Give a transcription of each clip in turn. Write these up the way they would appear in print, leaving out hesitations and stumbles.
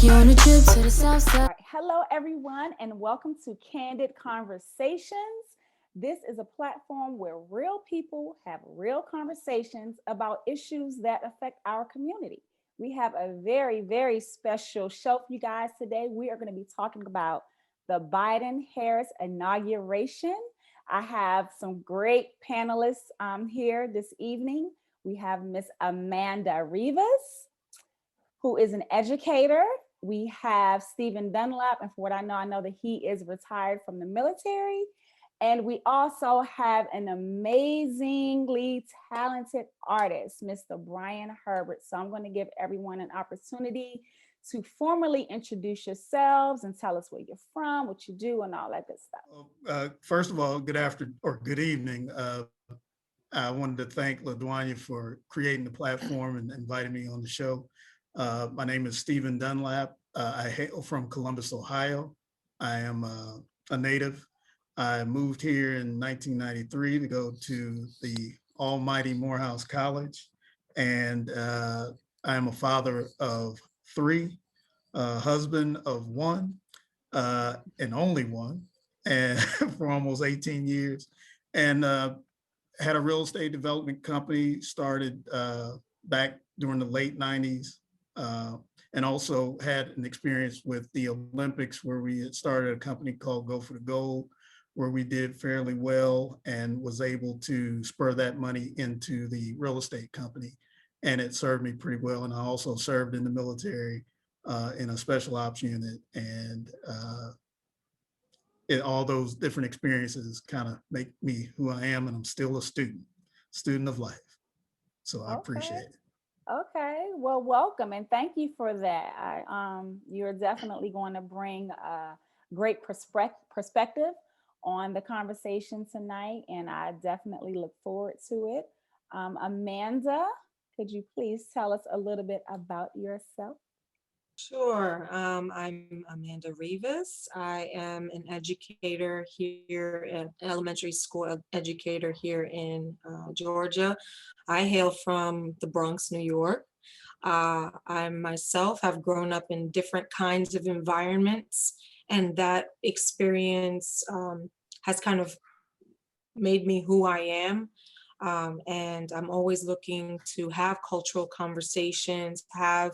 you on a trip to the south side. All right. Hello, everyone, and welcome to Candid Conversations. This is a platform where real people have real conversations about issues that affect our community. We have a very, very special show for you guys today. We are going to be talking about the Biden Harris inauguration. I have some great panelists here this evening. We have Miss Amanda Rivas, who is an educator. We have Stephen Dunlap, and for what I know that he is retired from the military. And we also have an amazingly talented artist, Mr. Brian Herbert. So I'm going to give everyone an opportunity to formally introduce yourselves and tell us where you're from, what you do, and all that good stuff. First of all, good afternoon or good evening. I wanted to thank LaDuanya for creating the platform and inviting me on the show. My name is Stephen Dunlap. I hail from Columbus, Ohio. I am a native. I moved here in 1993 to go to the almighty Morehouse College. And I am a father of three, husband of one, and only one, and for almost 18 years. And had a real estate development company, started back during the late 90s, and also had an experience with the Olympics where we had started a company called Go for the Gold, where we did fairly well and was able to spur that money into the real estate company. And it served me pretty well. And I also served in the military in a special ops unit. And all those different experiences kind of make me who I am, and I'm still a student of life. So I appreciate it. Okay, well, welcome and thank you for that. You're definitely going to bring a great perspective on the conversation tonight, and I definitely look forward to it. Amanda, could you please tell us a little bit about yourself? Sure. I'm Amanda Rivas. I am an educator here, an elementary school educator here in Georgia. I hail from the Bronx, New York. I myself have grown up in different kinds of environments, and that experience has kind of made me who I am. And I'm always looking to have cultural conversations, have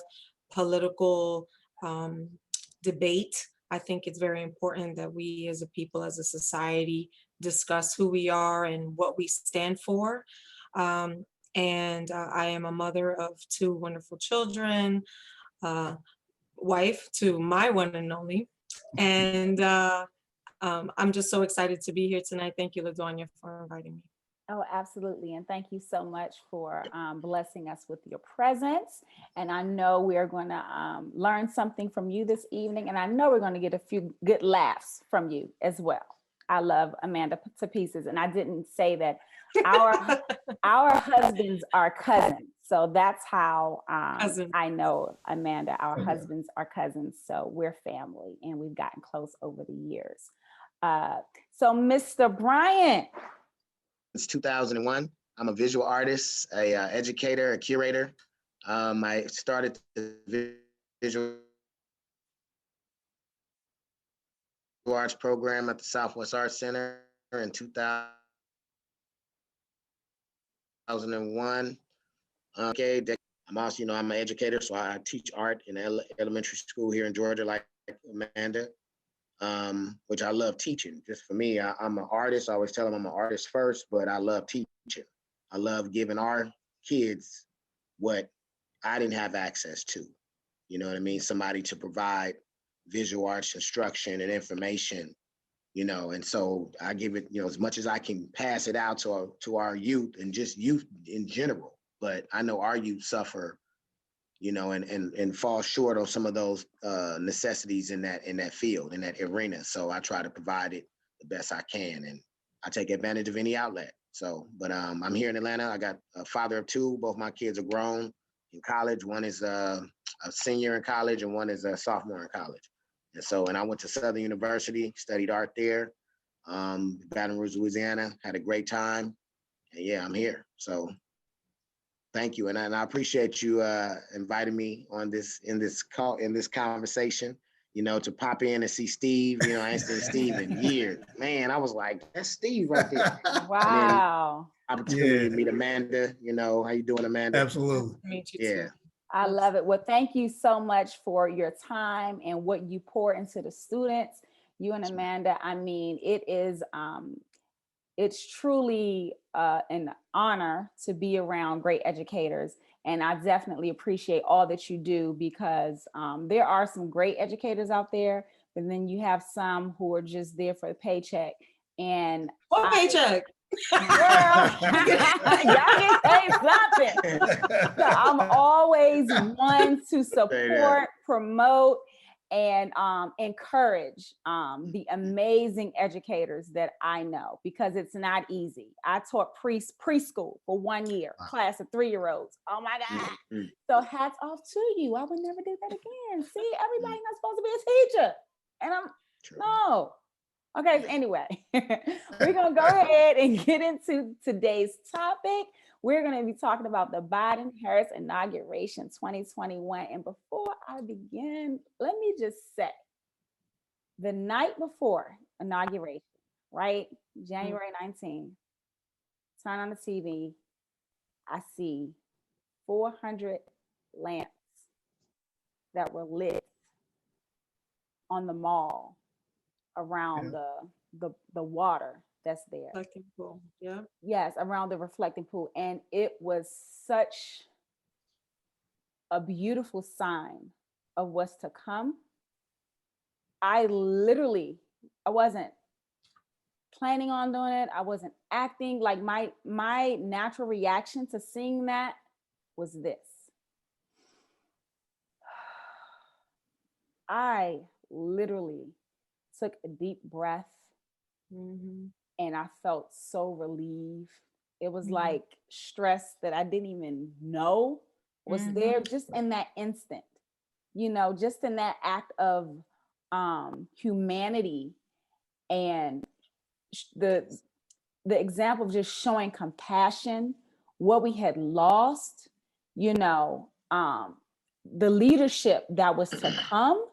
political debate. I think it's very important that we as a people, as a society, discuss who we are and what we stand for. And I am a mother of two wonderful children, wife to my one and only. And I'm just so excited to be here tonight. Thank you, LaDuanya, for inviting me. Oh, absolutely. And thank you so much for blessing us with your presence. And I know we're going to learn something from you this evening. And I know we're going to get a few good laughs from you as well. I love Amanda to pieces. And I didn't say that our husbands are cousins. So that's how I know Amanda. Our husbands are cousins. So we're family and we've gotten close over the years. So Mr. Bryant. It's 2001. I'm a visual artist, a educator, a curator. I started the visual arts program at the Southwest Arts Center in 2001. I'm also, I'm an educator, so I teach art in elementary school here in Georgia, like Amanda. Which I love teaching. Just for me, I'm an artist. I always tell them I'm an artist first, but I love teaching. I love giving our kids what I didn't have access to. You know what I mean? Somebody to provide visual arts instruction and information, and so I give it, as much as I can pass it out to our youth and just youth in general. But I know our youth suffer and fall short on some of those necessities in that field, in that arena. So I try to provide it the best I can, and I take advantage of any outlet. So, but I'm here in Atlanta. I got a father of two. Both my kids are grown in college. One is a senior in college, and one is a sophomore in college. And I went to Southern University, studied art there, Baton Rouge, Louisiana. Had a great time, and yeah, I'm here. So. Thank you, and I appreciate you inviting me on in this conversation. You know, to pop in and see Steve. You know, I ain't seen Steve in years. Man, I was like, that's Steve right there. And then Wow. opportunity Yeah, to meet Amanda. You know, how you doing, Amanda? absolutely. Me too. Yeah. I love it. Well, thank you so much for your time and what you pour into the students. You and Amanda, I mean, it's truly an honor to be around great educators. And I definitely appreciate all that you do, because there are some great educators out there, but then you have some who are just there for the paycheck. And What paycheck? girl, y'all get paid something. So I'm always one to support, promote, and encourage the amazing educators that I know, because it's not easy. I taught preschool for 1 year, class of 3-year-olds. Oh my God. Mm-hmm. So hats off to you. I would never do that again. See, everybody's not supposed to be a teacher. And no. Okay, so anyway, we're going to go ahead and get into today's topic. We're going to be talking about the Biden-Harris Inauguration 2021. And before I begin, let me just say, the night before inauguration, right? January 19th, turn on the TV, I see 400 lamps that were lit on the mall around the water that's there. Reflecting pool. Yeah. Yes, around the reflecting pool. And it was such a beautiful sign of what's to come. I wasn't planning on doing it. I wasn't acting. Like my natural reaction to seeing that was this. I literally took a deep breath, and I felt so relieved. It was like stress that I didn't even know was there, just in that instant, you know, just in that act of humanity, and the example of just showing compassion, what we had lost, you know, the leadership that was to come.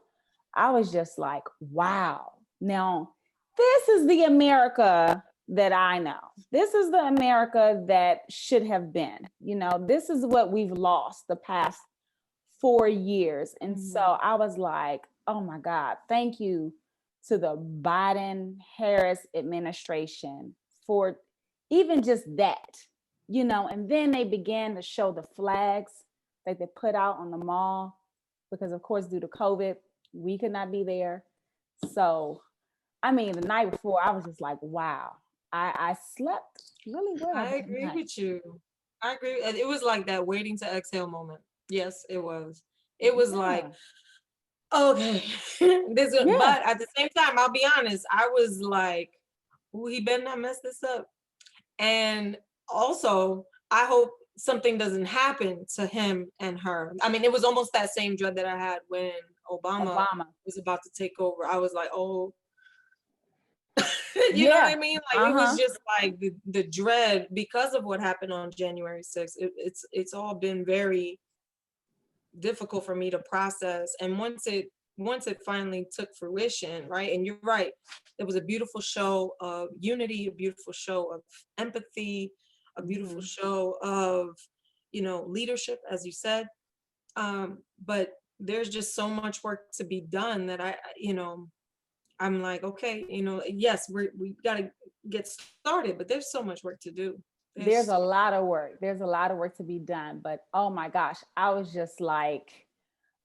I was just like, wow. Now, this is the America that I know. This is the America that should have been. You know, this is what we've lost the past 4 years. And so I was like, oh my God, thank you to the Biden-Harris administration for even just that, you know. And then they began to show the flags that they put out on the mall, because of course, due to COVID, we could not be there. So, I mean, the night before, I was just like, wow, I slept really well. I agree with you. I agree. It was like that waiting to exhale moment. Yes, it was. It was like, okay, but at the same time, I'll be honest, I was like, oh, he better not mess this up. And also, I hope something doesn't happen to him and her. I mean, it was almost that same dread that I had when Obama was about to take over. I was like, oh, you know what I mean? Like, it was just like the dread because of what happened on January 6th. It's all been very difficult for me to process. And once it finally took fruition, right? And you're right, it was a beautiful show of unity, a beautiful show of empathy, a beautiful show of, you know, leadership, as you said. But there's just so much work to be done that I'm like, okay, you know, yes, we got to get started, but there's so much work to do. There's a lot of work. There's a lot of work to be done. But oh my gosh, I was just like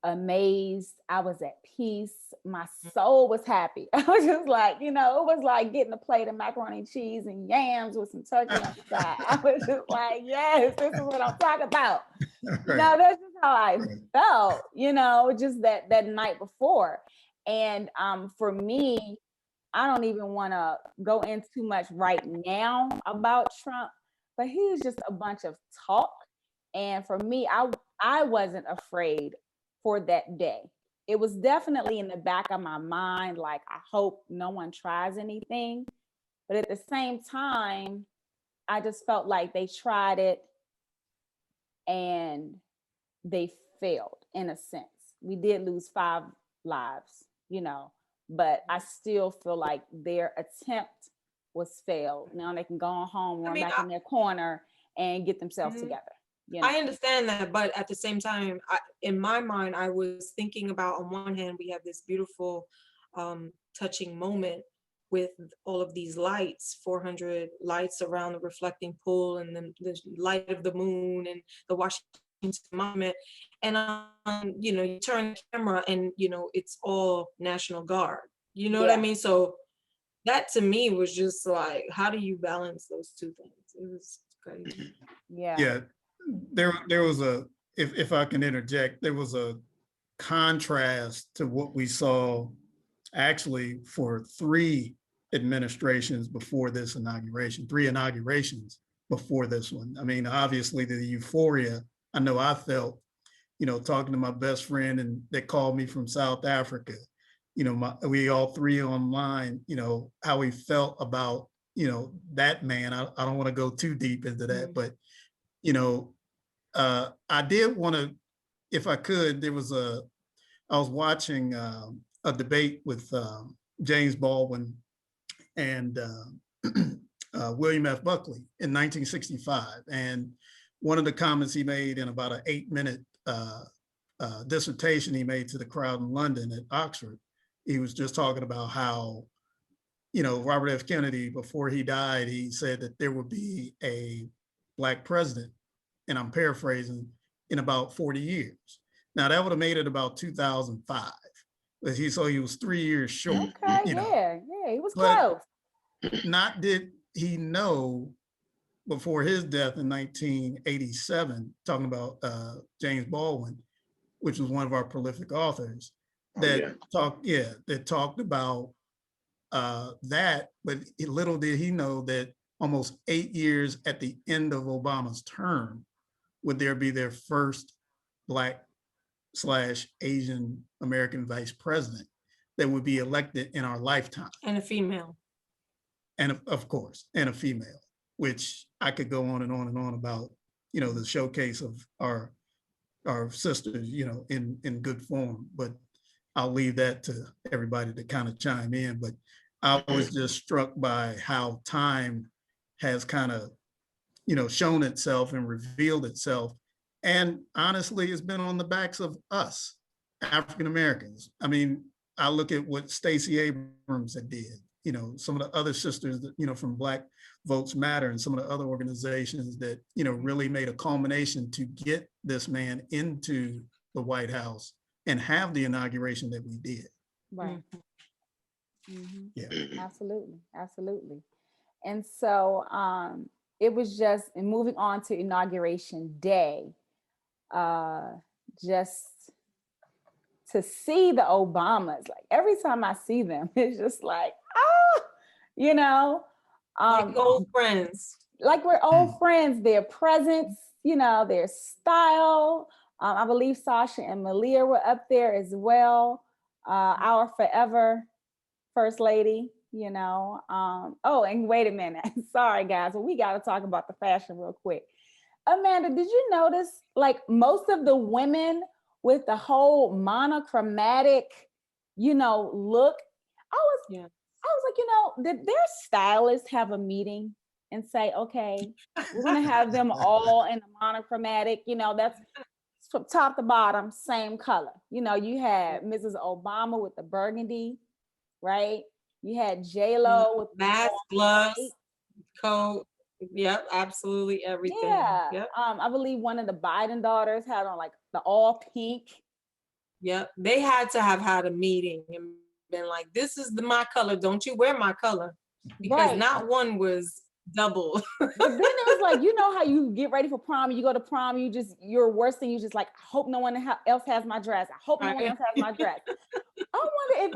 amazed. I was at peace. My soul was happy. I was just like, you know, it was like getting a plate of macaroni and cheese and yams with some turkey on the side. I was just like, yes, this is what I'm talking about. Right. You know, that's just how I felt, you know, just that night before. And for me, I don't even want to go in too much right now about Trump, but he was just a bunch of talk. And for me, I wasn't afraid for that day. It was definitely in the back of my mind, like, I hope no one tries anything. But at the same time, I just felt like they tried it and they failed in a sense. We did lose 5 lives, but I still feel like their attempt was failed. Now they can go on home, run back in their corner and get themselves together. I understand that, but at the same time, in my mind, I was thinking about, on one hand, we have this beautiful, touching moment with all of these lights, 400 lights around the reflecting pool, and the light of the moon and the Washington Monument. And, you turn the camera and, it's all National Guard. You know what I mean? So that to me was just like, how do you balance those two things? It was crazy. Yeah. There was if I can interject, there was a contrast to what we saw actually for 3 administrations before this inauguration, 3 inaugurations before this one. I mean, obviously the euphoria I know I felt, talking to my best friend and they called me from South Africa, we all 3 online, how we felt about, that man. I don't want to go too deep into that, but, I did want to, if I could, I was watching a debate with James Baldwin and William F. Buckley in 1965. And one of the comments he made in about an 8-minute dissertation he made to the crowd in London at Oxford, he was just talking about how, Robert F. Kennedy, before he died, he said that there would be a Black president, and I'm paraphrasing, in about 40 years. Now that would have made it about 2005. But he was 3 years short. Okay, he was close. Not did he know before his death in 1987, talking about James Baldwin, which was one of our prolific authors, that talked about that, but little did he know that almost 8 years at the end of Obama's term, would there be their first Black/Asian American vice president that would be elected in our lifetime. And a female. And of course, and a female, which I could go on and on and on about, the showcase of our sisters, in good form, but I'll leave that to everybody to kind of chime in. But I was just struck by how time has kind of, shown itself and revealed itself. And honestly, it's been on the backs of us, African Americans. I mean, I look at what Stacey Abrams did, some of the other sisters that, from Black Votes Matter and some of the other organizations that, really made a culmination to get this man into the White House and have the inauguration that we did. Right. Yeah, absolutely. And so it was just, and moving on to Inauguration Day, just to see the Obamas, like every time I see them, it's just like, like old friends. Like we're old friends, their presence, their style. I believe Sasha and Malia were up there as well. Our forever First Lady, Oh, and wait a minute. Sorry, guys, but we got to talk about the fashion real quick. Amanda, did you notice like most of the women with the whole monochromatic, look? I was like, did their stylist have a meeting and say, okay, we're going to have them all in a monochromatic, that's from top to bottom, same color. You had Mrs. Obama with the burgundy, right? You had J-Lo with mask, gloves, coat. Yep, absolutely everything. Yeah. Yep. I believe one of the Biden daughters had on like the all pink. Yep. They had to have had a meeting and been like, this is my color. Don't you wear my color. Because not one was double. But then it was like, how you get ready for prom, you go to prom, your worst thing, you just like, I hope no one else has my dress. I hope no one else has my dress. I wonder if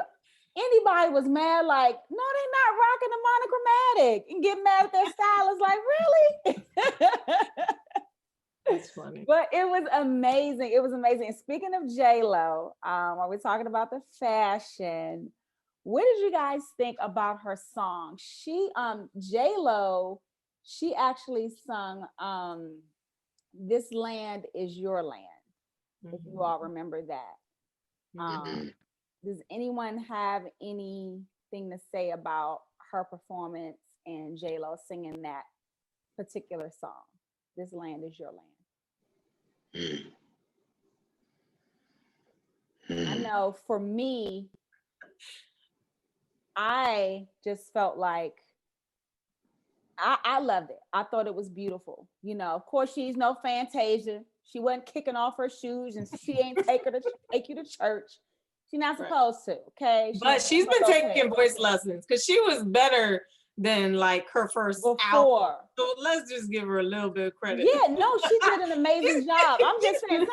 anybody was mad, like, no, they're not rocking the monochromatic, and get mad at their stylist, like, really? That's funny. But it was amazing. It was amazing. And speaking of J-Lo, while we're talking about the fashion, what did you guys think about her song? She, J-Lo, she actually sung this land is your land, if you all remember that. Does anyone have anything to say about her performance and J-Lo singing that particular song? This land is your land. I know for me, I just felt like I loved it. I thought it was beautiful. You know, of course, she's no Fantasia. She wasn't kicking off her shoes, and she ain't take you to church. She's not supposed to. Okay, but she's been taking voice lessons because she was better than like her first album. So let's just give her a little bit of credit. Yeah, no, she did an amazing job. I'm just saying.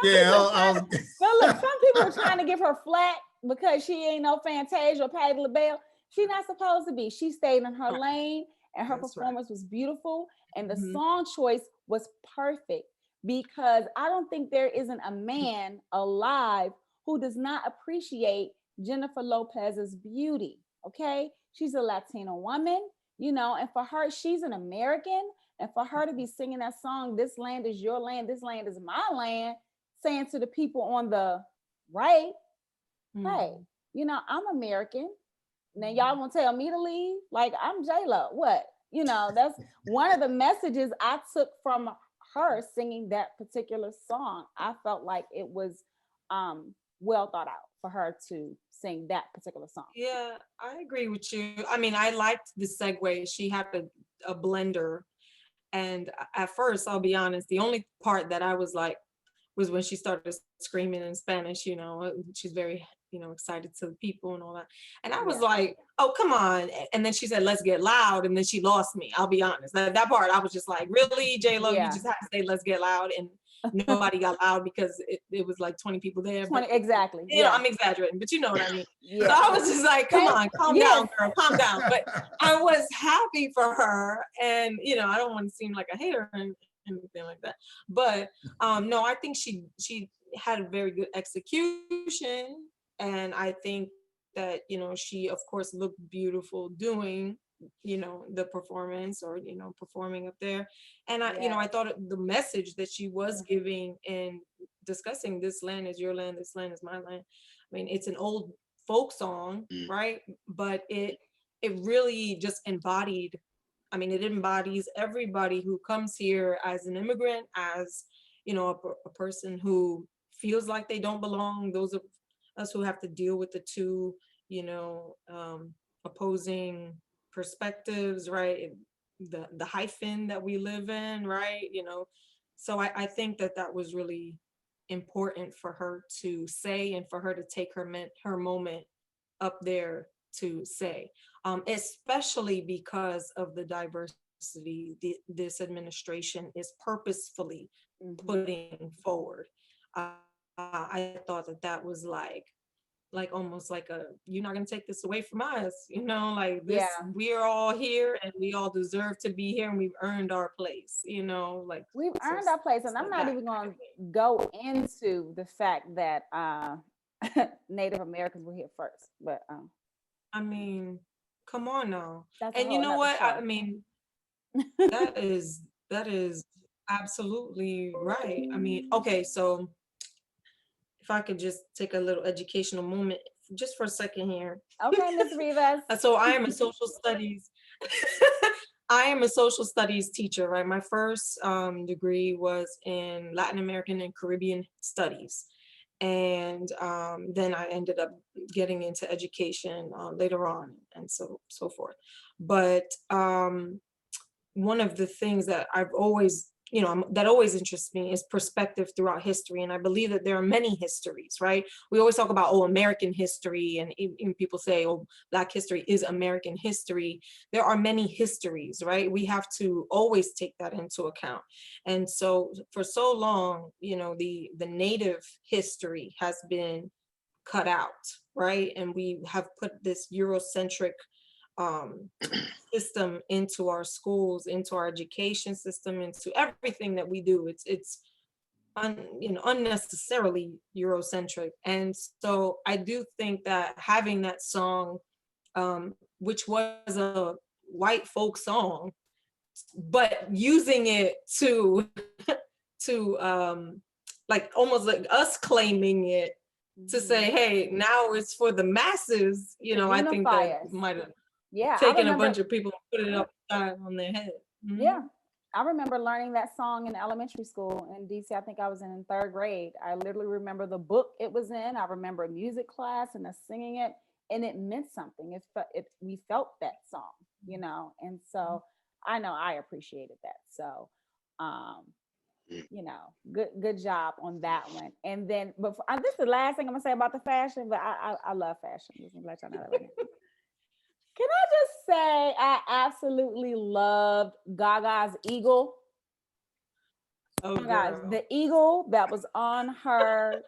Some people are trying to give her flack because she ain't no Fantasia or Patti LaBelle. She's not supposed to be. She stayed in her lane, and her performance was beautiful. And the song choice was perfect, because I don't think there isn't a man alive who does not appreciate Jennifer Lopez's beauty. Okay, she's a Latina woman, you know, and for her, she's an American. And for her to be singing that song, "This land is your land, this land is my land," saying to the people on the right, hey, you know, I'm American. Now y'all gonna tell me to leave? Like, I'm J-Lo. What? You know, that's one of the messages I took from her singing that particular song. I felt like it was well thought out for her to sing that particular song. Yeah, I agree with you. I mean, I liked the segue. She had a blender. And at first, I'll be honest, the only part that I was like, was when she started screaming in Spanish, you know, she's very, you know, excited to the people and all that. And I was like, oh, come on. And then she said, let's get loud. And then she lost me. I'll be honest. That part, I was just like, really, J-Lo, you just have to say, let's get loud. And nobody got loud because it was like 20 people there. 20, exactly. You know, I'm exaggerating, but you know what I mean. So I was just like, come on, calm down, girl, calm down. But I was happy for her. And, you know, I don't want to seem like a hater and anything like that. But no, I think she had a very good execution. And I think that, you know, she, of course, looked beautiful doing, you know, the performance or, you know, performing up there. And I, you know, I thought the message that she was giving in discussing this land is your land, this land is my land. I mean, it's an old folk song, right? But it really just embodied, I mean, it embodies everybody who comes here as an immigrant, as, you know, a person who feels like they don't belong. Those of us who have to deal with the two, you know, opposing perspectives, right? The hyphen that we live in, right? You know, so I think that was really important for her to say and for her to take her moment up there to say, especially because of the diversity this administration is purposefully putting forward. I thought that was like almost like you're not gonna take this away from us, you know, like this, we're all here and we all deserve to be here and we've earned our place, you know, like we've earned our place. And I'm not even gonna go into the fact that Native Americans were here first, but I mean, come on now. And you know what? I mean, that is absolutely right. I mean, okay, so if I could just take a little educational moment just for a second here. Okay, Ms. Rivas. So I am a social studies. I am a social studies teacher, right? My first degree was in Latin American and Caribbean studies. And then I ended up getting into education later on and so forth. But one of the things that I've always, you know, that always interests me is perspective throughout history. And I believe that there are many histories, right? We always talk about, oh, American history, and even people say, oh, Black history is American history. There are many histories, right? We have to always take that into account. And so for so long, you know, the Native history has been cut out, right? And we have put this Eurocentric system into our schools, into our education system, into everything that we do. It's you know, unnecessarily Eurocentric. And so I do think that having that song, which was a white folk song, but using it to to like almost like us claiming it to say, hey, now it's for the masses, you know, I think unify that us. might have Yeah, I taken a remember, bunch of people and put it upside on their head. yeah, I remember learning that song in elementary school in DC. I think I was in third grade. I literally remember the book it was in. I remember music class and us singing it, and it meant something. We felt that song, you know, and so I know I appreciated that. So, you know, good job on that one. And then, but this is the last thing I'm gonna say about the fashion. But I love fashion. Just gonna let y'all know that right now. Can I just say I absolutely loved Gaga's eagle. Oh, Guys, girl. the eagle that was on her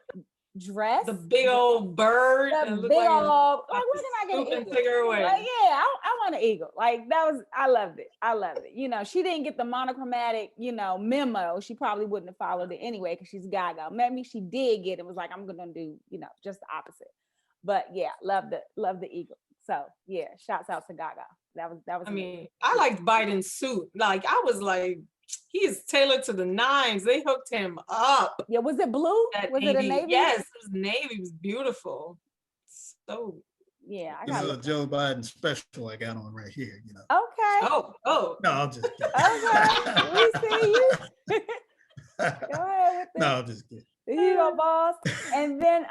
dress. The big old bird. The That looked big like old, like, where can I get swoop an and eagle? take her away. Like, yeah, I want an eagle. Like, I loved it. I loved it. You know, she didn't get the monochromatic, you know, memo. She probably wouldn't have followed it anyway because she's Gaga. Maybe she did get it. Was like, I'm gonna do, you know, just the opposite. But yeah, love the eagle. So yeah, shouts out to Gaga. That was. I mean, I liked Biden's suit. Like, I was like, he is tailored to the nines. They hooked him up. Yeah, was it blue? That Was it a navy? Yes, it was navy. It was beautiful. So yeah, I This got is a Joe Biden special I got on right here, you know. Okay. oh. No, I'm just kidding. Okay. We see you. Go ahead with it. No, I'm just kidding. Here you go, boss. And then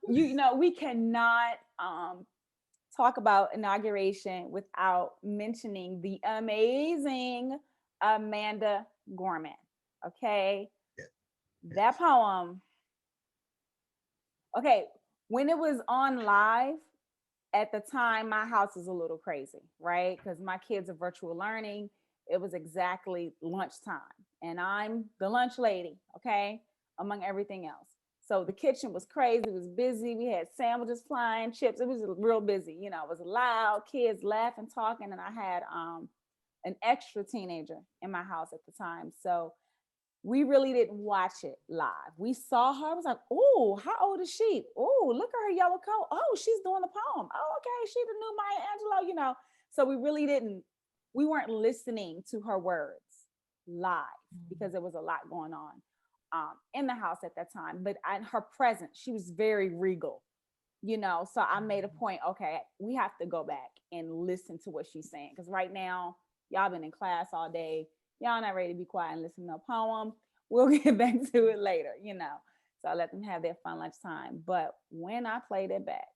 you know, we cannot talk about inauguration without mentioning the amazing Amanda Gorman. Okay. Yeah. That poem. Okay, when it was on live at the time, my house was a little crazy, right? Because my kids are virtual learning. It was exactly lunchtime, and I'm the lunch lady, okay, among everything else. So the kitchen was crazy. It was busy. We had sandwiches flying, chips. It was real busy. You know, it was loud, kids laughing, talking, and I had an extra teenager in my house at the time. So we really didn't watch it live. We saw her. I was like, oh, how old is she? Oh, look at her yellow coat. Oh, she's doing the poem. Oh, okay. She's the new Maya Angelou, you know. So we weren't listening to her words live because there was a lot going on in the house at that time. But her presence, she was very regal, you know. So I made a point, okay, we have to go back and listen to what she's saying. Because right now, y'all been in class all day. Y'all not ready to be quiet and listen to a poem. We'll get back to it later, you know. So I let them have their fun lunchtime. But when I played it back,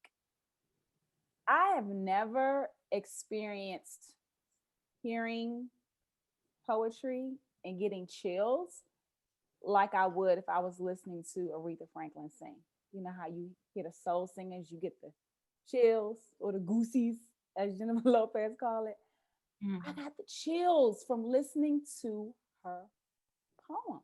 I have never experienced hearing poetry and getting chills like I would if I was listening to Aretha Franklin sing. You know how you hear the soul singers, you get the chills or the goosies, as Jennifer Lopez call it. I got the chills from listening to her poem.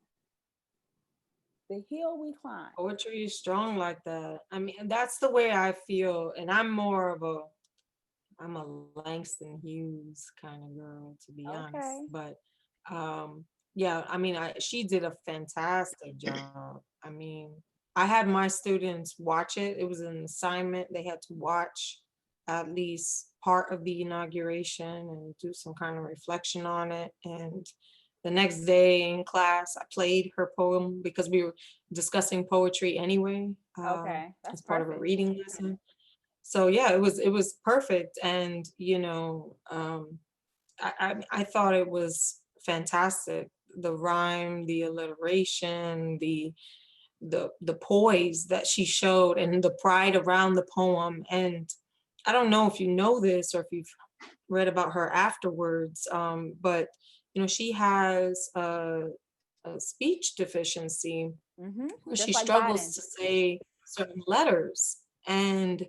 The hill we climb. Poetry is strong like that. I mean, that's the way I feel. And I'm a Langston Hughes kind of girl, to be honest. But yeah, I mean, she did a fantastic job. I mean, I had my students watch it. It was an assignment. They had to watch at least part of the inauguration and do some kind of reflection on it. And the next day in class, I played her poem because we were discussing poetry anyway. As part of a reading lesson. So yeah, it was perfect. And you know, I thought it was fantastic. The rhyme, the alliteration, the poise that she showed, and the pride around the poem. And I don't know if you know this or if you've read about her afterwards, but you know, she has a speech deficiency. She like struggles Biden to say certain letters. And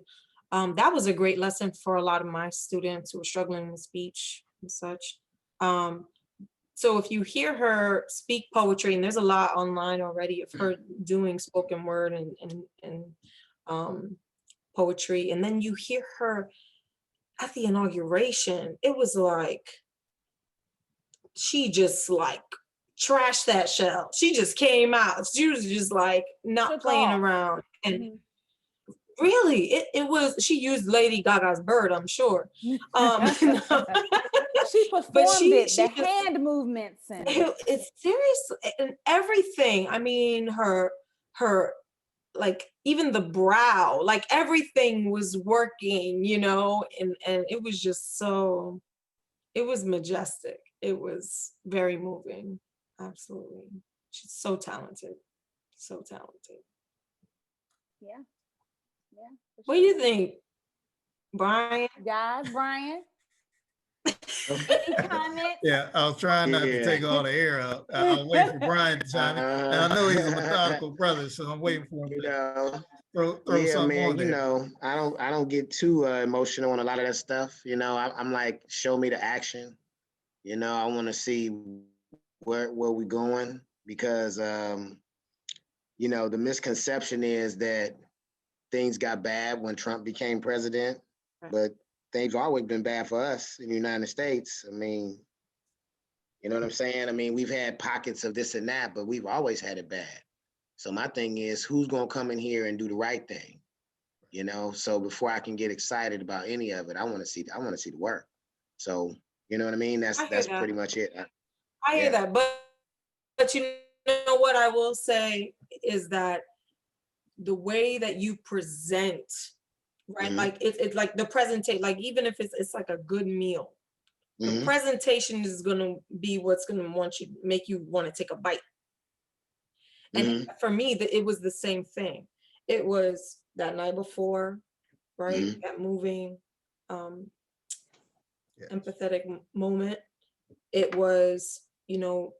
that was a great lesson for a lot of my students who are struggling with speech and such. So if you hear her speak poetry, and there's a lot online already of her doing spoken word and poetry, and then you hear her at the inauguration, it was like, she just like trashed that shell. She just came out. She was just like not playing around. And Really, it was, she used Lady Gaga's bird, I'm sure. She But performed it, the she just, hand movements and it's serious and everything. I mean, her like even the brow, like everything was working, you know, and it was just so, it was majestic. It was very moving. Absolutely. She's so talented. So talented. yeah, yeah. for What do you sure. think, Brian? Guys, Brian, Okay. any comments? Yeah, I was trying not to Yeah. take all the air out. I'll wait for Brian to chime in. And I know he's a methodical brother, so I'm waiting for him You to know, throw yeah, something man. on You there. know, I don't get too emotional on a lot of that stuff. You know, I'm like, show me the action. You know, I want to see where we going because you know, the misconception is that things got bad when Trump became president, Right. but things always been bad for us in the United States. I mean, you know what I'm saying? I mean, we've had pockets of this and that, but we've always had it bad. So my thing is, who's gonna come in here and do the right thing? You know, so before I can get excited about any of it, I want to see the work. So you know what I mean? I hear That's that. pretty much it. I hear Yeah. that, but you know what I will say is that the way that you present, right? Mhm. Like it's like the presentation, like even if it's like a good meal, the Mhm. presentation is gonna be what's gonna make you want to take a bite. And Mhm. for me, it was the same thing. It was that night before, right? Mhm. That moving, um, Yeah. empathetic moment. It was, you know,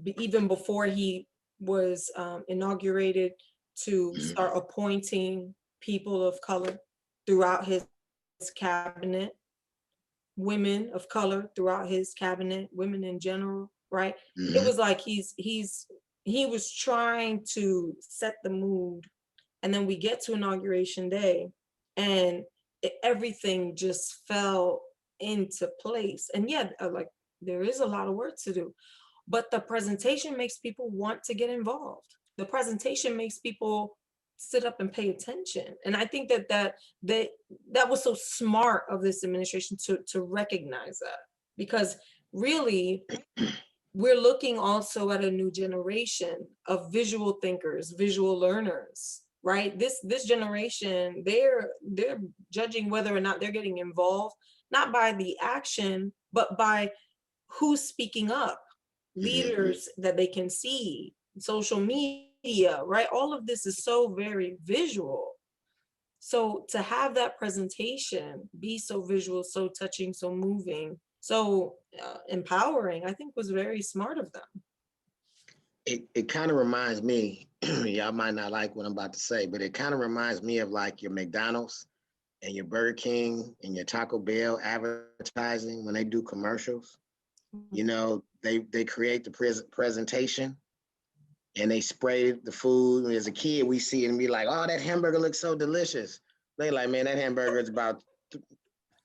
even before he was inaugurated, to Mhm. start appointing people of color throughout his cabinet, women of color throughout his cabinet, women in general, right? It Mhm. was like he was trying to set the mood, and then we get to inauguration day, and everything just fell into place. And yeah, like there is a lot of work to do, but the presentation makes people want to get involved. The presentation makes people sit up and pay attention. And I think that was so smart of this administration to recognize that, because really we're looking also at a new generation of visual thinkers, visual learners, right? This generation, they're judging whether or not they're getting involved, not by the action, but by who's speaking up, leaders that they can see, social media, right? All of this is so very visual. So to have that presentation be so visual, so touching, so moving, so empowering, I think was very smart of them. It kind of reminds me, y'all might not like what I'm about to say, but it kind of reminds me of like your McDonald's and your Burger King and your Taco Bell advertising when they do commercials. You know, they create the presentation and they spray the food. And as a kid, we see it and be like, "Oh, that hamburger looks so delicious." They like, "Man, that hamburger is about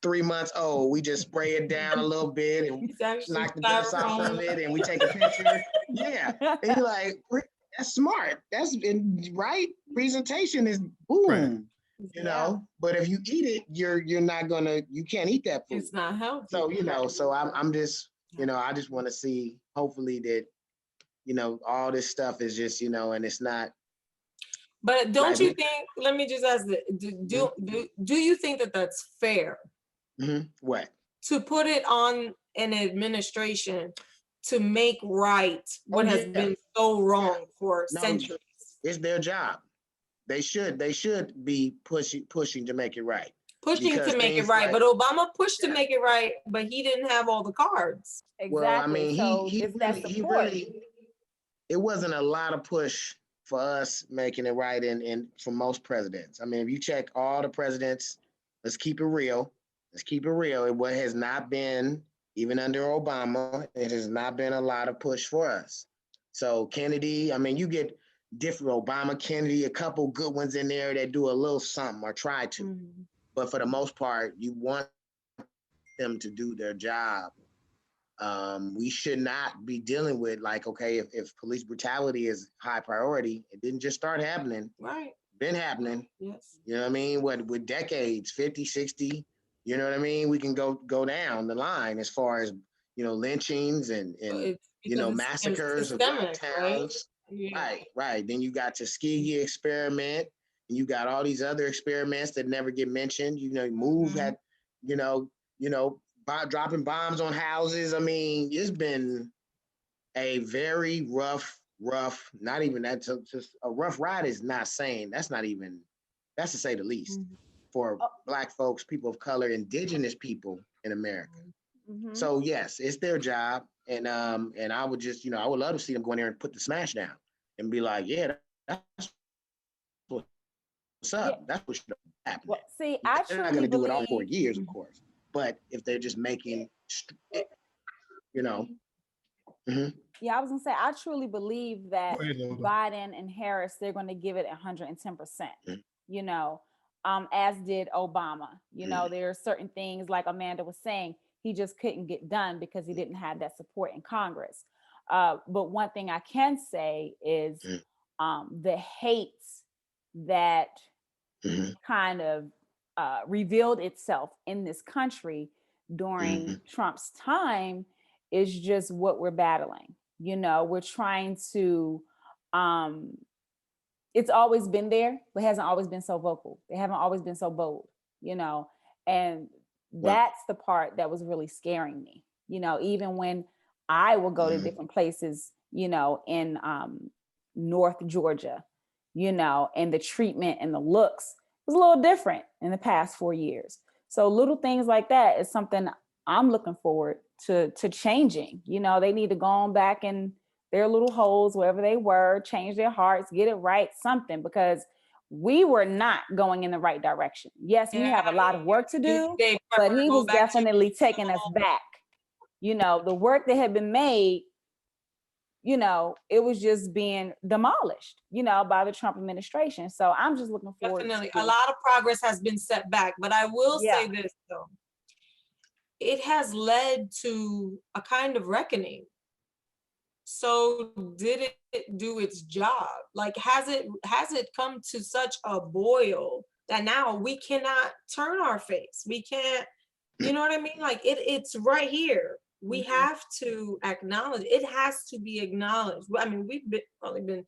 3 months old. We just spray it down a little bit and It's actually knock the dust off of it, and we take a picture." Yeah, and you're like, "That's smart. That's right. Presentation is boom." You know, but if you eat it, you're not gonna. You can't eat that food. It's not healthy. So you know, so I'm just, you know, I just want to see, hopefully, that, you know, all this stuff is just, you know, and it's not. But don't Like, you think, let me just ask, do you think that that's fair what? to put it on an administration to make right what has Yeah. been so wrong for No, centuries? it's their job. They should be pushing to make it right. Pushing Because to make it things right, like, but Obama pushed to yeah. make it right, but he didn't have all the cards. Well, I Exactly. mean, So he it's that support. it wasn't a lot of push for us making it right in for most presidents. I mean, if you check all the presidents, let's keep it real. Let's keep it real. It has not been, even under Obama, it has not been a lot of push for us. So Kennedy, I mean, you get different Obama, Kennedy, a couple good ones in there that do a little something or try to. But for the most part, you want them to do their job. We should not be dealing with, like, okay, if police brutality is high priority, it didn't just start happening. Right. been happening. Yes. You know what I mean? With decades, 50, 60, you know what I mean? We can go down the line as far as, lynchings and It's because it's massacres of black systemic, right? towns. Yeah. Right. Then you got Tuskegee experiment, and you got all these other experiments that never get mentioned. Move had, dropping bombs on houses. I mean, it's been a very rough, not even that, just a rough ride is not saying, that's to say the least, for Black folks, people of color, indigenous people in America. Mhm. So yes, it's their job. And I would just, I would love to see them go in there and put the smash down and be like, yeah, that's what's up. Yeah. That's what should happen. Well, see, I They're not truly going to do it all believe. 4 years, of course. But if they're just making, mhm. Yeah, I was gonna say, I truly believe that Go ahead, Lola. Biden and Harris, they're going to give it 110%, Mhm. As did Obama. Mhm. There are certain things, like Amanda was saying, he just couldn't get done because he didn't have that support in Congress. But one thing I can say is the hate that Mhm. kind of revealed itself in this country during Mhm. Trump's time is just what we're battling. We're trying to, it's always been there, but hasn't always been so vocal. They haven't always been so bold, and Well, that's the part that was really scaring me, even when I will go to Mhm. different places, in North Georgia, and the treatment and the looks was a little different in the past 4 years. So little things like that is something I'm looking forward to changing. They need to go on back in their little holes, wherever they were, change their hearts, get it right, something, because we were not going in the right direction. Yes, we have a lot of work to do, They but prefer to he go was back to definitely taking us back. The work that had been made, it was just being demolished, by the Trump administration. So I'm just looking forward definitely to. a lot of progress has been set back. But I will Yeah. say this though. It has led to a kind of reckoning. So did it do its job? Like, has it come to such a boil that now we cannot turn our face? We can't, you know what I mean? Like it's right here. We Mhm. have to acknowledge, it has to be acknowledged. I mean, we've probably been,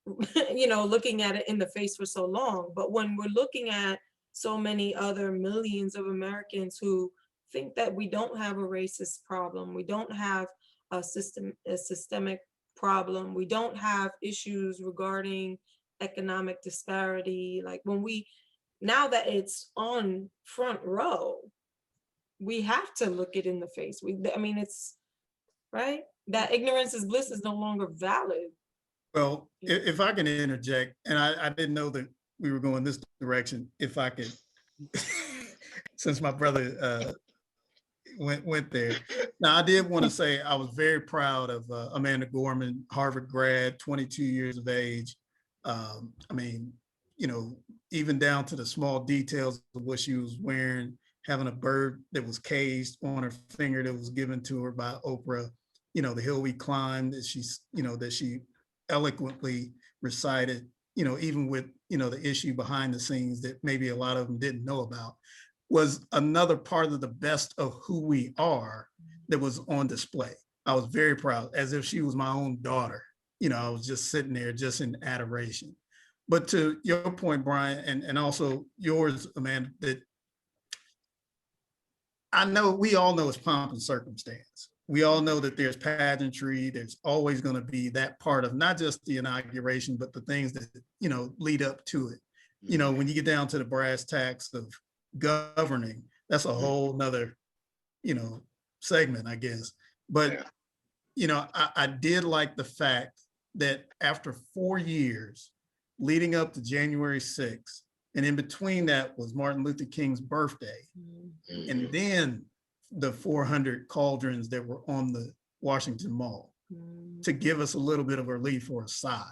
looking at it in the face for so long, but when we're looking at so many other millions of Americans who think that we don't have a racist problem, we don't have a systemic problem, we don't have issues regarding economic disparity, like now that it's on front row, we have to look it in the face. I mean, it's right that ignorance is bliss is no longer valid. Well, if I can interject, and I didn't know that we were going this direction, if I could, since my brother went there. Now, I did want to say I was very proud of Amanda Gorman, Harvard grad, 22 years of age. I mean, even down to the small details of what she was wearing, having a bird that was caged on her finger that was given to her by Oprah, the hill we climbed that that she eloquently recited, even with, the issue behind the scenes that maybe a lot of them didn't know about, was another part of the best of who we are that was on display. I was very proud, as if she was my own daughter. I was just sitting there just in adoration. But to your point, Brian, and also yours, Amanda, that we all know it's pomp and circumstance. We all know that there's pageantry. There's always going to be that part of not just the inauguration, but the things that, lead up to it. When you get down to the brass tacks of governing, that's a whole nother, segment, I guess. But, I did like the fact that after 4 years leading up to January 6th, and in between that was Martin Luther King's birthday. And then the 400 cauldrons that were on the Washington Mall, to give us a little bit of relief or a sigh,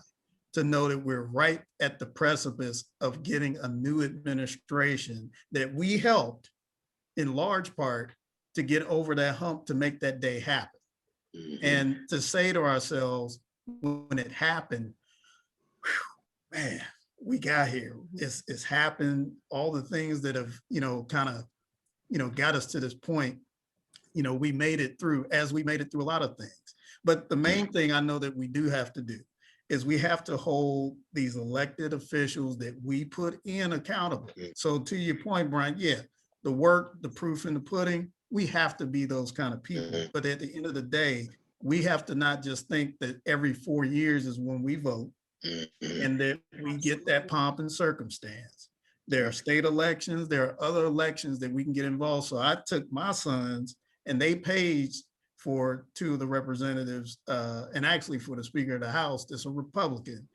to know that we're right at the precipice of getting a new administration that we helped in large part to get over that hump to make that day happen. And to say to ourselves when it happened, man, we got here. It's happened, all the things that have, kind of, got us to this point. We made it through, as we made it through a lot of things. But the main thing I know that we do have to do is we have to hold these elected officials that we put in accountable. So to your point, Brian, yeah, the work, the proof in the pudding, we have to be those kind of people. But at the end of the day, we have to not just think that every 4 years is when we vote and that we get that pomp and circumstance. There are state elections, there are other elections that we can get involved. So I took my sons and they paged for 2 of the representatives, and actually for the Speaker of the House, that's a Republican,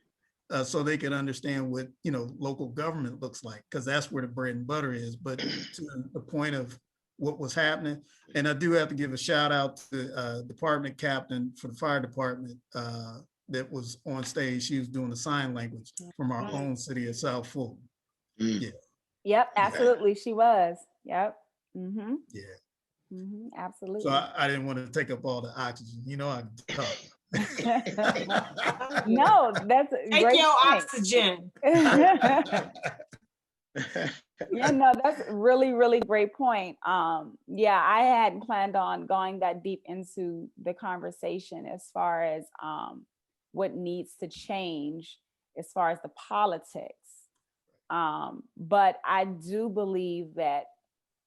so they can understand what local government looks like, because that's where the bread and butter is. But to the point of what was happening, and I do have to give a shout out to department captain for the fire department that was on stage. She was doing the sign language from our own city of South Fulton. Yeah. Yep, absolutely, she was. Yep. Mm-hmm. Yeah. Mm-hmm, absolutely. So I didn't want to take up all the oxygen. I can talk. No, that's a Take great your point. oxygen. Yeah, no, that's a really, really great point. Yeah, I hadn't planned on going that deep into the conversation as far as what needs to change as far as the politics. But I do believe that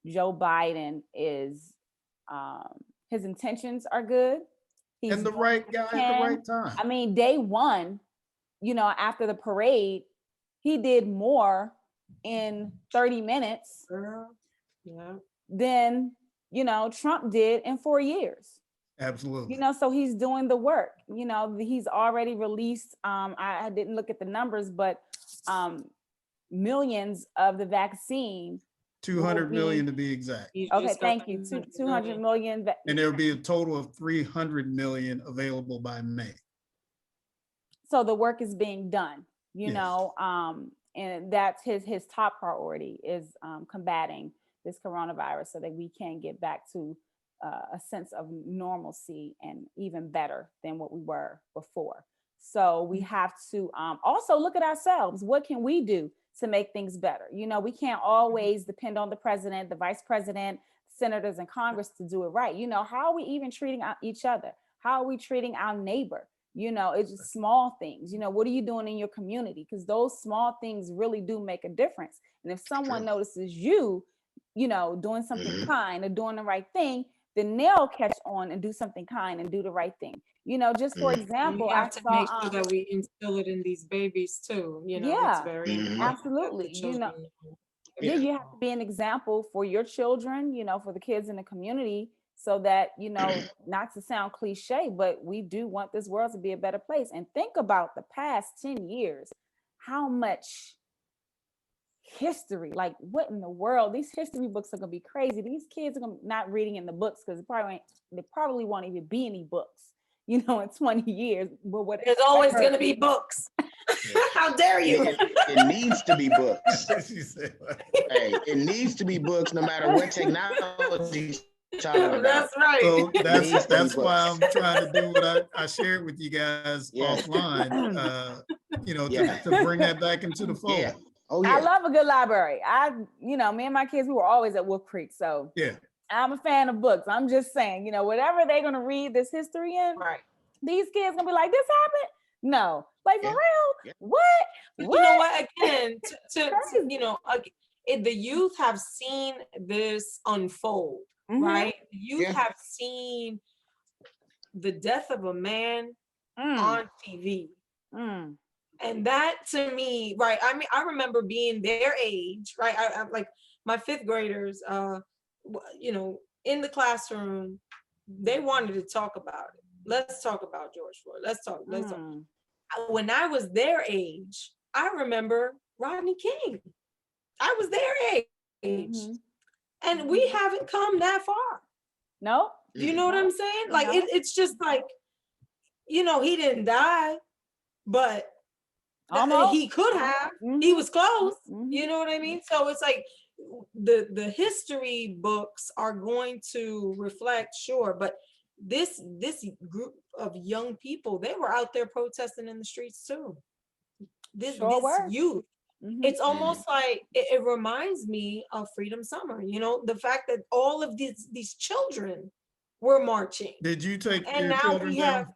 Joe Biden is, his intentions are good. He's And the right guy at the right time. I mean, day one, after the parade, he did more in 30 minutes than, Trump did in 4 years. Absolutely. So he's doing the work. He's already released, I didn't look at the numbers, but millions of the vaccine. 200 million to be exact. Okay, thank you. 200 million. And there'll be a total of 300 million available by May. So the work is being done, and that's his top priority is combating this coronavirus so that we can get back to a sense of normalcy and even better than what we were before. So we have to also look at ourselves. What can we do to make things better? We can't always depend on the president, the vice president, senators, and Congress to do it right. How are we even treating each other? How are we treating our neighbor? It's just small things. What are you doing in your community? Because those small things really do make a difference. And if someone notices you, doing something kind or doing the right thing, then they'll catch on and do something kind and do the right thing. Just for example, we have to make sure that we instill it in these babies too. It's very important. Absolutely. Yeah, you have to be an example for your children, for the kids in the community, so that, not to sound cliche, but we do want this world to be a better place. And think about the past 10 years, how much history, like what in the world, these history books are gonna be crazy. These kids are not reading in the books because they probably won't even be any books, in 20 years. But what there's always going to be books. How dare you? It needs to be books. Hey, it needs to be books no matter what technology. That's right. So that's why I'm trying to do what I shared with you guys offline, to bring that back into the fold. Yeah. Oh, yeah. I love a good library. Me and my kids, we were always at Wolf Creek. So yeah, I'm a fan of books. I'm just saying, whatever they're going to read this history in, right, these kids going to be like, this happened? No. Like, for real? Yeah. What? But you know what? Again, the youth have seen this unfold, right? The youth have seen the death of a man on TV. And that to me, right? I mean, I remember being their age, right? I like my 5th graders, in the classroom, they wanted to talk about it. Let's talk about George Floyd. Let's talk. When I was their age, I remember Rodney King. I was their age. And we haven't come that far. Nope. Do you know what I'm saying? Like, it's just like, he didn't die, but he could have. He was close. You know what I mean? So it's like the history books are going to reflect, sure, but this group of young people, they were out there protesting in the streets too. Sure were. youth. Mhm. It's almost like it reminds me of Freedom Summer, you know, the fact that all of these children were marching. Did you take And your now children we have, down?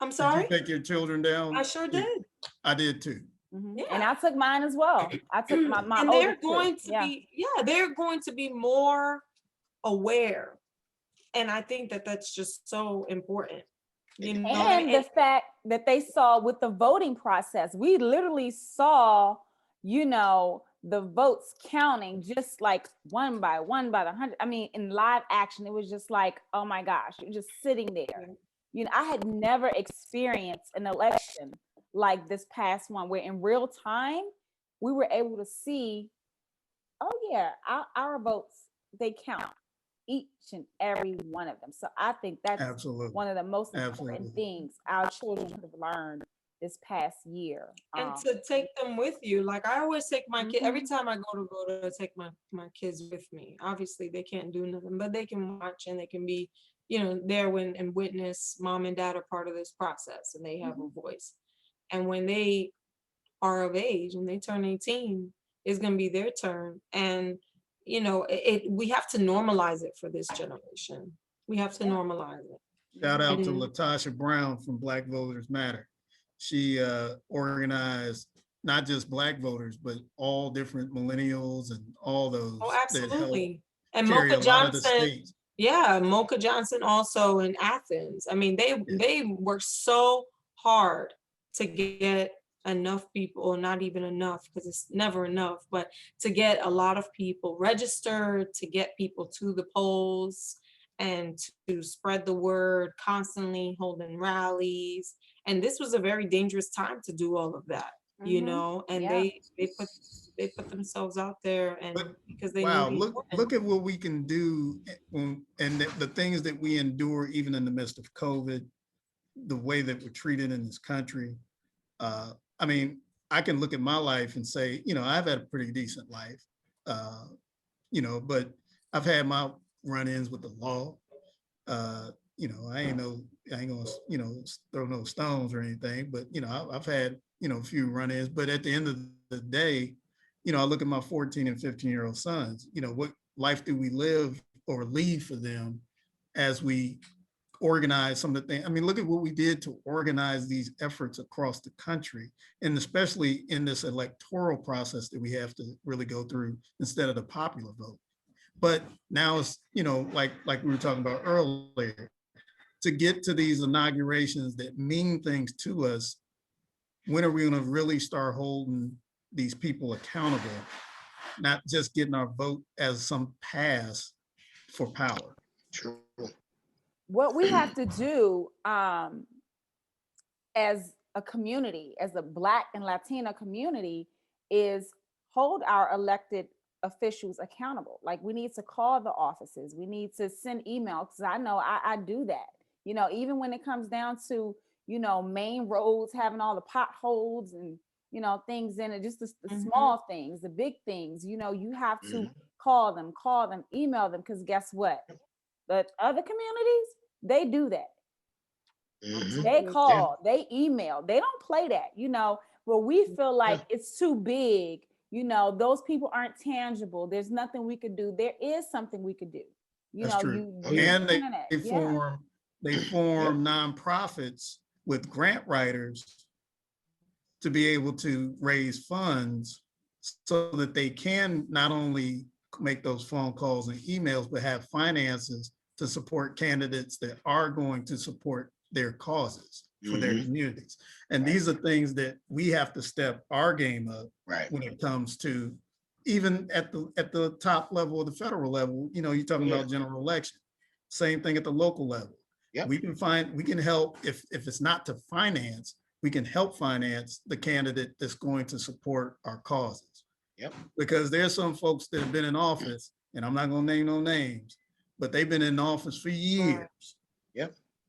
I'm Did you sorry, take your children I down? sure did. I did too. Mhm. And Yeah. I took mine as well. I took my And oldest they're too. going to Yeah. be, yeah, they're going to be more aware. And I think that that's just so important. You know what I And mean? the fact that they saw with the voting process, we literally saw, you know, the votes counting just like one by the hundred. I mean, in live action, it was just like, oh my gosh, you're just sitting there. You know, I had never experienced an election like this past one, where in real time we were able to see, oh yeah, our votes, they count, each and every one of them. So I think that's Absolutely. one of the most important Absolutely. things our children have learned this past year. And to take them with you. Like I always take my kid, every Mhm. time I go to vote, I take my kids with me. Obviously they can't do nothing, but they can watch and they can be, you know, there when and witness mom and dad are part of this process and they have a voice. And when they are of age and they turn 18, it's gonna be their turn. And you know, we have to normalize it for this generation. We have to Yeah. normalize it. Shout out to And Latasha Brown from Black Voters Matter. She organized not just Black voters, but all different millennials and all those oh, that help absolutely. And carry Mocha a lot of the Johnson, states. yeah, Mocha Johnson also in Athens. I mean, they work so hard to get enough people, or not even enough, because it's never enough, but to get a lot of people registered, to get people to the polls, and to spread the word, constantly holding rallies. And this was a very dangerous time to do all of that, you Mhm. know, and Yeah. they put themselves out there, and But because they wow, knew look at what we can do and the things that we endure even in the midst of COVID, the way that we're treated in this country. I mean, I can look at my life and say, you know, I've had a pretty decent life, uh, you know, but I've had my run-ins with the law. You know, I ain't gonna, you know, throw no stones or anything, but you know, I've had, you know, a few run-ins, but at the end of the day, you know, I look at my 14 and 15-year-old sons, you know, what life do we live or leave for them as we organize some of the things. I mean, look at what we did to organize these efforts across the country, and especially in this electoral process that we have to really go through instead of the popular vote. But now it's, you know, like we were talking about earlier, to get to these inaugurations that mean things to us, when are we going to really start holding these people accountable, not just getting our vote as some pass for power? True. What we have to do as a community, as a Black and Latino community, is hold our elected officials accountable. Like we need to call the offices, we need to send emails, because I know I do that. You know, even when it comes down to, you know, main roads having all the potholes and, you know, things in it, just the small things, the big things, you know, you have to call them, email them, because guess what? The other communities, they do that. They call, they email, they don't play that, you know, where we feel like it's too big, you know, those people aren't tangible. There's nothing we could do. There is something we could do. You That's know, true. you And internet, they form nonprofits with grant writers to be able to raise funds so that they can not only make those phone calls and emails, but have finances to support candidates that are going to support their causes for their communities. And these are things that we have to step our game up when it comes to, even at the top level of the federal level. You know, you're talking about general election, same thing at the local level. We can help, if it's not to finance, we can help finance the candidate that's going to support our causes. Because there's some folks that have been in office, and I'm not going to name no names, but they've been in office for years.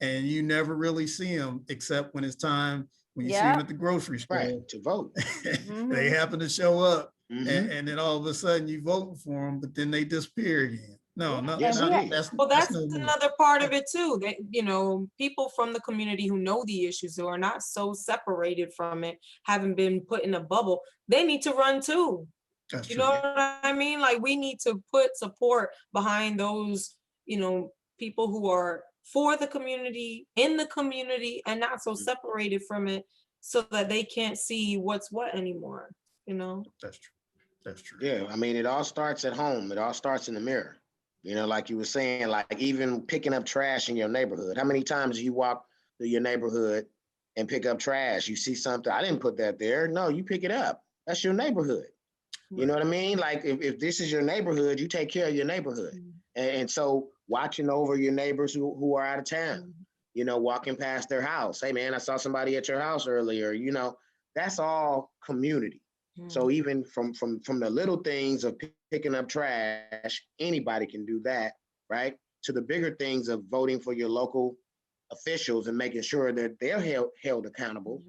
And you never really see them except when it's time, when you see them at the grocery store to vote. They happen to show up, and then all of a sudden you voting for them, but then they disappear again. No, no, Yes, And not, we that's, Well, that's no news. another part of it too. That, you know, people from the community who know the issues, who are not so separated from it, haven't been put in a bubble, they need to run too. That's You true. know what I mean? Like, we need to put support behind those, you know, people who are for the community, in the community, and not so separated from it, so that they can't see what's what anymore, you know? That's true. That's true. Yeah, I mean, it all starts at home. It all starts in the mirror. You know, like you were saying, like even picking up trash in your neighborhood. How many times do you walk through your neighborhood and pick up trash? You see something, I didn't put that there. No, you pick it up. That's your neighborhood. You know what I mean? Like if this is your neighborhood, you take care of your neighborhood. And so watching over your neighbors who are out of town, you know, walking past their house. Hey man, I saw somebody at your house earlier, you know, that's all community. So even from the little things of picking up trash, anybody can do that, right? To the bigger things of voting for your local officials and making sure that they're held accountable,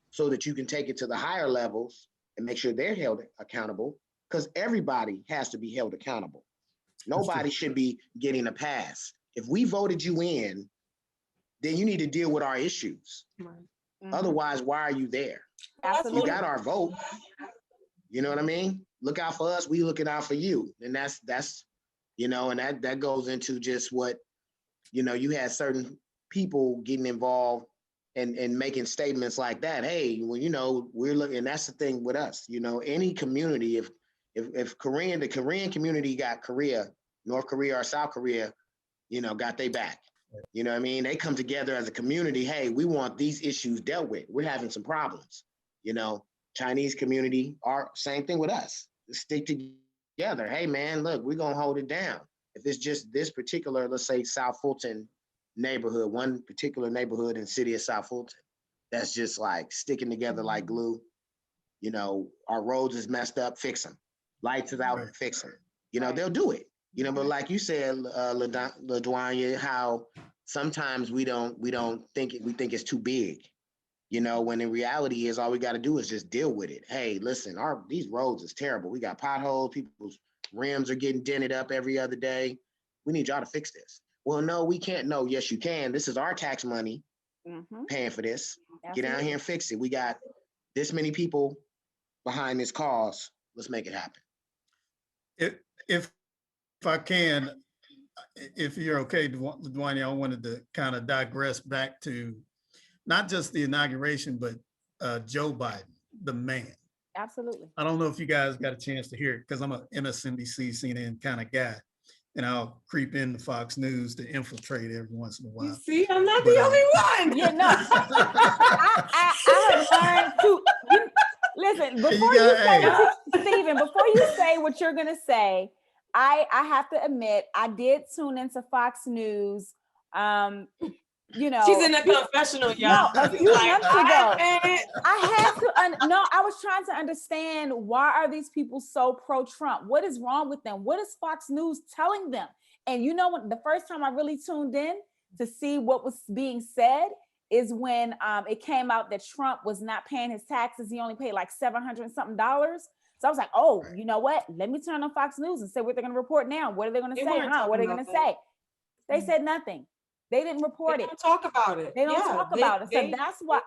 so that you can take it to the higher levels and make sure they're held accountable, because everybody has to be held accountable. Nobody should be getting a pass. If we voted you in, then you need to deal with our issues. Otherwise, why are you there? Absolutely. You got our vote. You know what I mean? Look out for us, we looking out for you. And that's you know, and that goes into just what, you know, you had certain people getting involved and making statements like that. Hey, well, you know, we're looking, and that's the thing with us, you know, any community, if the Korean community got Korea, North Korea or South Korea, you know, got they back. You know what I mean? They come together as a community. Hey, we want these issues dealt with. We're having some problems. You know, Chinese community are same thing with us. Stick together. Hey man, look, we're gonna hold it down. If it's just this particular, let's say South Fulton neighborhood, one particular neighborhood in the city of South Fulton, that's just like sticking together like glue. You know, our roads is messed up, fix them. Lights is out, fix them. You know, they'll do it. You know, but like you said, LaDuanya, how sometimes we think we think it's too big. You know, when in reality is all we got to do is just deal with it. Hey, listen, these roads is terrible. We got potholes, people's rims are getting dented up every other day. We need y'all to fix this. Well, no, we can't. No, yes, you can. This is our tax money paying for this. Get down here and fix it. We got this many people behind this cause. Let's make it happen. If I can, if you're okay, Dwayne, I wanted to kind of digress back to not just the inauguration, but Joe Biden, the man. Absolutely. I don't know if you guys got a chance to hear it, because I'm a MSNBC, CNN kind of guy, and I'll creep into Fox News to infiltrate every once in a while. You see, I'm not the only one. Yeah, no. I have learned to listen before you say Stephen, before you say what you're gonna say. I have to admit, I did tune into Fox News. You know, she's in a confessional, y'all. No, a few months ago. I I had to no, I was trying to understand, why are these people so pro-Trump? What is wrong with them? What is Fox News telling them? And you know what, the first time I really tuned in to see what was being said is when it came out that Trump was not paying his taxes. He only paid like $700 and something. So I was like, oh, you know what? Let me turn on Fox News and say what they're going to report now. What are they going to say? What are they going to say? They said nothing. They didn't report it. They don't talk about it. They don't talk about it. So that's why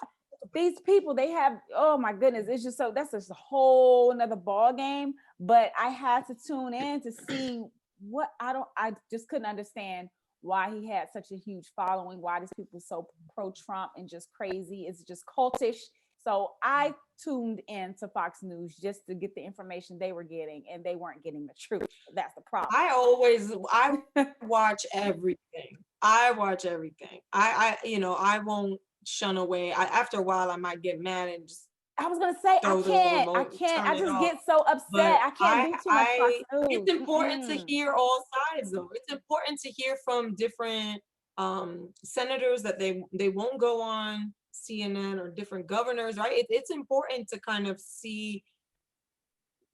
these people, they have, oh my goodness, it's just so, that's just a whole nother ball game. But I had to tune in to see what I just couldn't understand why he had such a huge following, why these people so pro-Trump and just crazy. It's just cultish. So I tuned in to Fox News just to get the information they were getting, and they weren't getting the truth. That's the problem. I watch everything. I won't shun away. After a while, I might get mad and just. I was gonna say, I can't. I just get so upset. But I can't do too much Fox News. It's important to hear all sides, though. It's important to hear from different senators that they won't go on CNN, or different governors, right? It's important to kind of see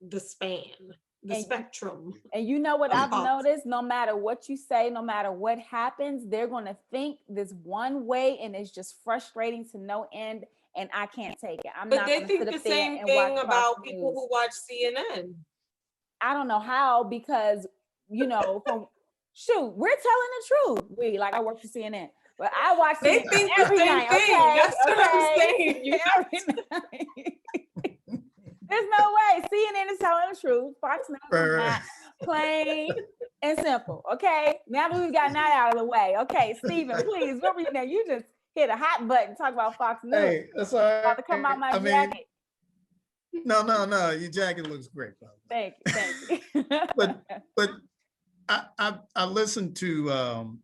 the spectrum. And you know what I've noticed? No matter what you say, no matter what happens, they're going to think this one way, and it's just frustrating to no end. And I can't take it. But they think the same thing about people who watch CNN. I don't know how, because, you know, Shoot, we're telling the truth. I work for CNN, but I watch They CNN think the every same night. thing. Okay, That's what I'm saying. You have every night. There's no way CNN is telling the truth. Fox News is not. Plain and simple. Okay, now that we've gotten that out of the way. Okay, Stephen, please, what were you now? You just hit a hot button. Talk about Fox News. Hey, that's all right. About to come out my jacket. No, your jacket looks great, brother. Thank you. But I listened to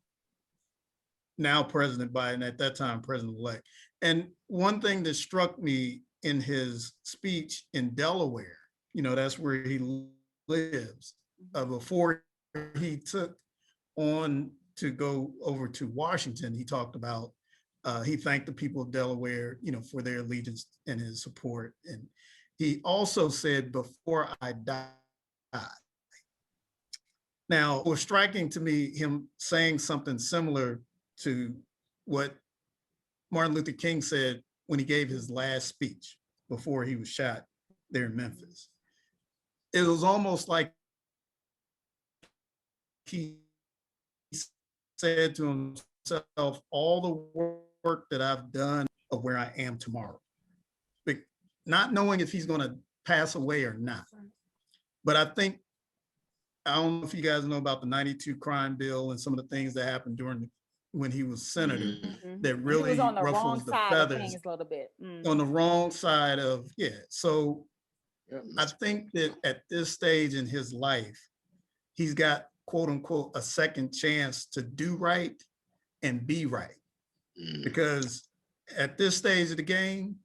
now President Biden, at that time President-elect, and one thing that struck me in his speech in Delaware, that's where he lives, before he took on to go over to Washington, he talked about, he thanked the people of Delaware, for their allegiance and his support. And he also said, "Before I die." Now, it was striking to me, him saying something similar to what Martin Luther King said when he gave his last speech before he was shot there in Memphis. It was almost like he said to himself, all the work that I've done of where I am tomorrow, but not knowing if he's going to pass away or not. But I don't know if you guys know about the 92 crime bill and some of the things that happened when he was senator, that really he was on the wrong ruffles the side of feathers things a little bit. on the wrong side of, So I think that at this stage in his life, he's got, quote unquote, a second chance to do right and be right. Because at this stage of the game,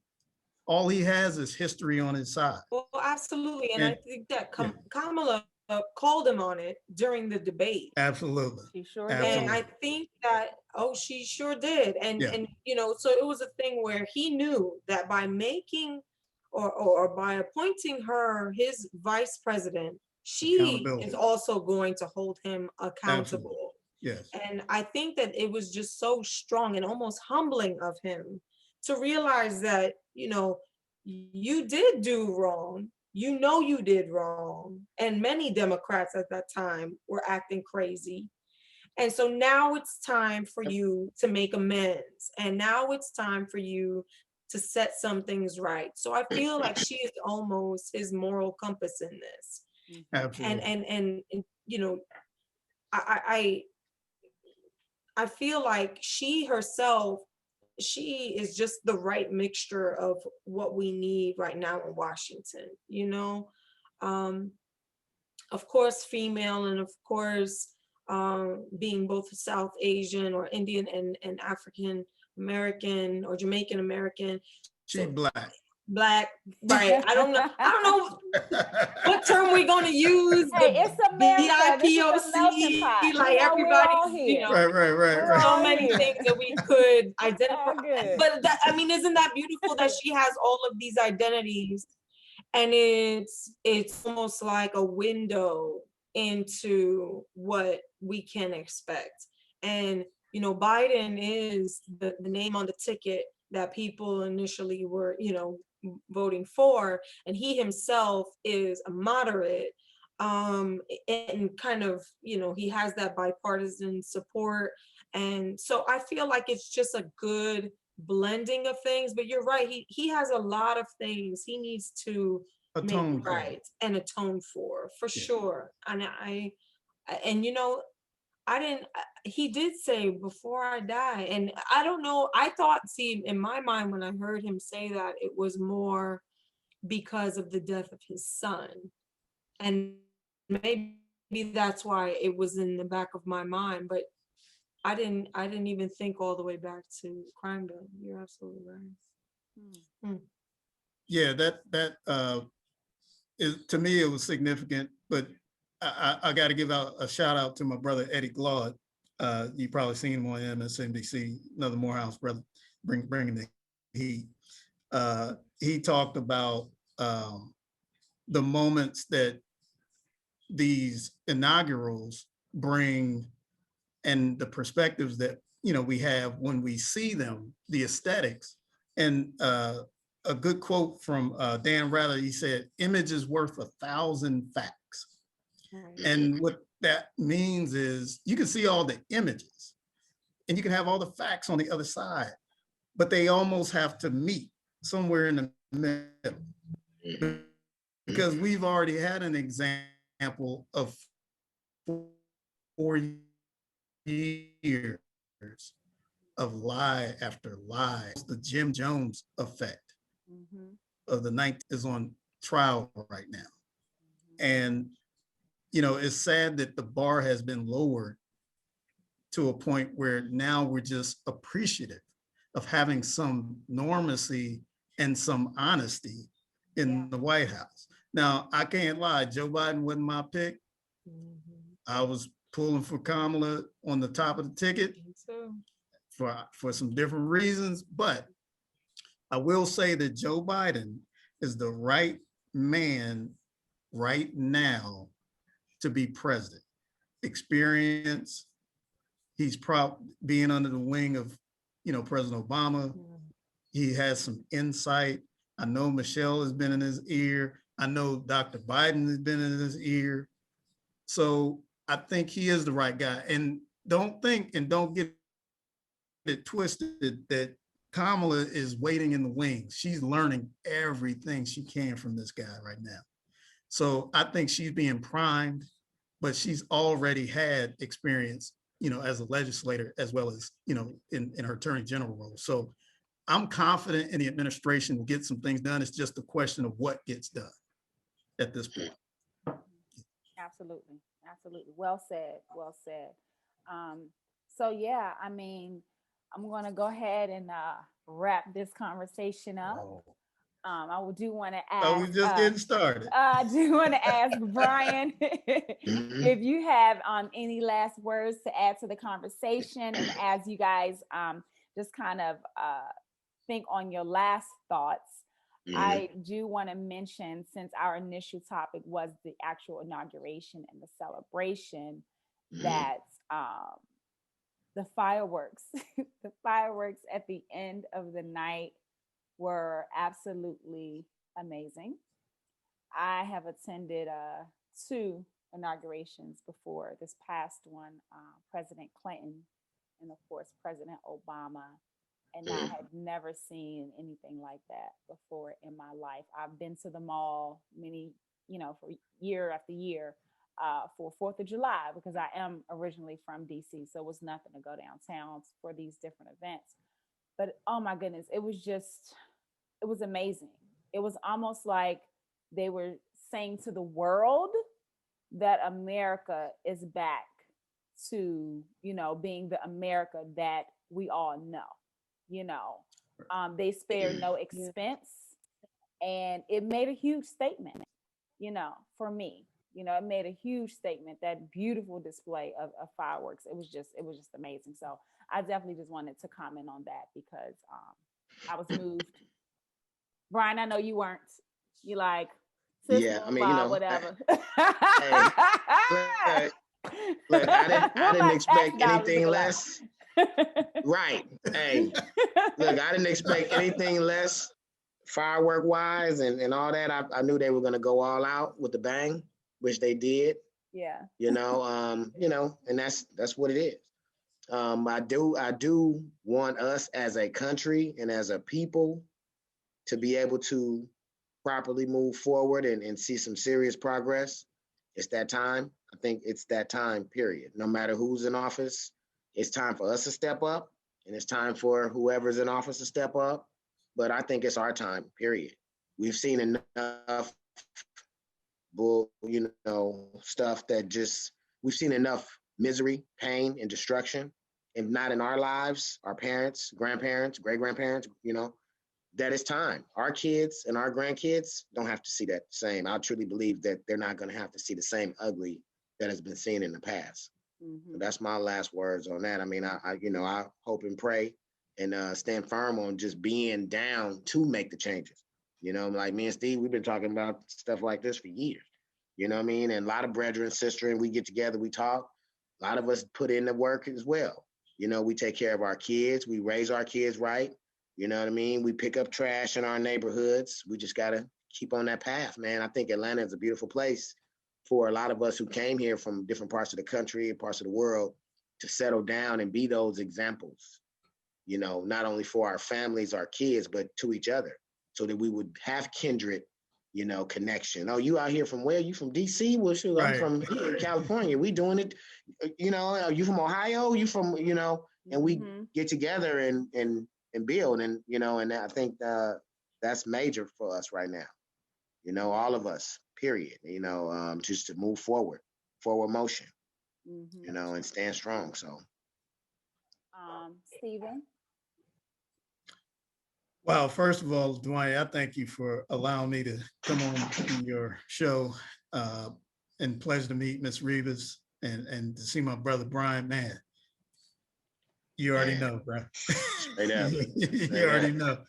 all he has is history on his side. Well, absolutely. And I think that Kamala called him on it during the debate. Absolutely. She sure did. And I think that, she sure did. And so it was a thing where he knew that by making or by appointing her his vice president, she is also going to hold him accountable. Absolutely. Yes. And I think that it was just so strong and almost humbling of him to realize that, you did do wrong. You did wrong. And many Democrats at that time were acting crazy. And so now it's time for you to make amends. And now it's time for you to set some things right. So I feel like she is almost his moral compass in this. Absolutely. And I feel like she herself, she is just the right mixture of what we need right now in Washington, of course, female, and of course, being both South Asian or Indian and African American or Jamaican American. She's Black, right? I don't know what term we're going to use. Hey, it's America. BIPOC, like everybody, right. So many things that we could identify. But isn't that beautiful that she has all of these identities, and it's almost like a window into what we can expect. And Biden is the name on the ticket that people initially were, voting for, and he himself is a moderate, and kind of, he has that bipartisan support. And so I feel like it's just a good blending of things. But you're right, he has a lot of things he needs to atone make right and atone for sure. And he did say, "Before I die," and I don't know, I thought, in my mind, when I heard him say that, it was more because of the death of his son, and maybe that's why it was in the back of my mind. But I didn't even think all the way back to crime bill. You're absolutely right. Yeah, that is, to me, it was significant. But I got to give out a shout out to my brother Eddie Glaude. You probably seen him on MSNBC, another Morehouse brother, bringing the heat. He talked about the moments that these inaugurals bring and the perspectives that we have when we see them, the aesthetics. And a good quote from Dan Rather, he said, "Image is worth 1,000 facts." And that means is you can see all the images and you can have all the facts on the other side, but they almost have to meet somewhere in the middle. Because we've already had an example of 4 years of lie after lie. The Jim Jones effect of the 19 is on trial right now. And, it's sad that the bar has been lowered to a point where now we're just appreciative of having some normacy and some honesty in the White House. Now, I can't lie, Joe Biden wasn't my pick. I was pulling for Kamala on the top of the ticket for some different reasons, but I will say that Joe Biden is the right man right now to be president. Experience, he's being under the wing of, President Obama. He has some insight. I know Michelle has been in his ear. I know Dr. Biden has been in his ear. So I think he is the right guy. And don't think and don't get it twisted that Kamala is waiting in the wings. She's learning everything she can from this guy right now. So I think she's being primed, but she's already had experience, as a legislator, as well as, in her attorney general role. So I'm confident in the administration will get some things done. It's just a question of what gets done at this point. Absolutely. Absolutely. Well said. Well said. So yeah, I mean, I'm going to go ahead and wrap this conversation up. I do want to ask. Oh, we're just getting started. I do want to ask Brian if you have any last words to add to the conversation, and as you guys just kind of think on your last thoughts. I do want to mention, since our initial topic was the actual inauguration and the celebration, that the fireworks, the fireworks at the end of the night were absolutely amazing. I have attended 2 inaugurations before this past one, President Clinton and of course President Obama. And I had never seen anything like that before in my life. I've been to the mall for year after year for 4th of July, because I am originally from DC. So it was nothing to go downtown for these different events. But oh my goodness, it was amazing. It was almost like they were saying to the world that America is back to, being the America that we all know. They spared no expense, and it made a huge statement, for me. It made a huge statement, that beautiful display of fireworks. It was just amazing. So I definitely just wanted to comment on that, because I was moved. Brian, I know you weren't. You like, yeah, I mean, whatever. Look, I didn't expect anything less. Right. Hey, look, I didn't expect anything less firework wise and all that. I knew they were going to go all out with the bang, which they did. Yeah. And that's what it is. I do want us as a country and as a people to be able to properly move forward and see some serious progress. It's that time. I think it's that time, period. No matter who's in office, it's time for us to step up, and it's time for whoever's in office to step up. But I think it's our time, period. We've seen enough stuff we've seen enough misery, pain, and destruction. If not in our lives, our parents, grandparents, great-grandparents, that it's time. Our kids and our grandkids don't have to see that same. I truly believe that they're not going to have to see the same ugly that has been seen in the past. So that's my last words on that. I mean, I hope and pray and stand firm on just being down to make the changes. Like me and Steve, we've been talking about stuff like this for years. You know what I mean? And a lot of brethren, sister, and we get together, we talk. A lot of us put in the work as well. We take care of our kids. We raise our kids right. You know what I mean? We pick up trash in our neighborhoods. We just got to keep on that path, man. I think Atlanta is a beautiful place. for a lot of us who came here from different parts of the country, parts of the world, to settle down and be those examples, you know, not only for our families, our kids, but to each other, so that we would have kindred, you know, connection. Oh, you out here from where? You from DC? Well, shoot, I'm Right. from here in California. We doing it, you know, are you from Ohio? You from, you know, and we get together and build, and, you know, and I think that's major for us right now. You know, all of us, period, you know, just to move forward motion, you know, and stand strong. So, Stephen. Well, first of all, Dwayne, I thank you for allowing me to come on your show. And pleasure to meet Miss Rivas and to see my brother Brian. Man, you already know, bro. Straight up. You already know.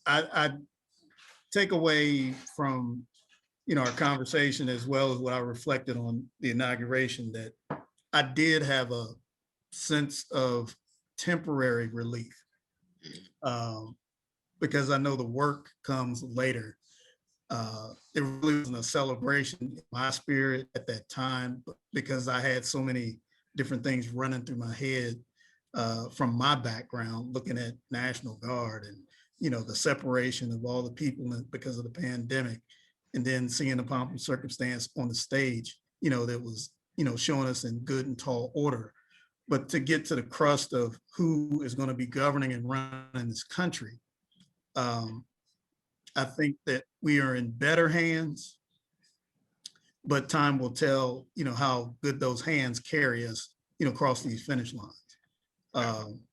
I take away from, you know, our conversation, as well as what I reflected on the inauguration, that I did have a sense of temporary relief, because I know the work comes later. It really wasn't a celebration in my spirit at that time, because I had so many different things running through my head from my background, looking at National Guard and, you know, the separation of all the people because of the pandemic, and then seeing the pomp and circumstance on the stage, you know, that was, you know, showing us in good and tall order. But to get to the crust of who is going to be governing and running this country, I think that we are in better hands, but time will tell, you know, how good those hands carry us, you know, across these finish lines.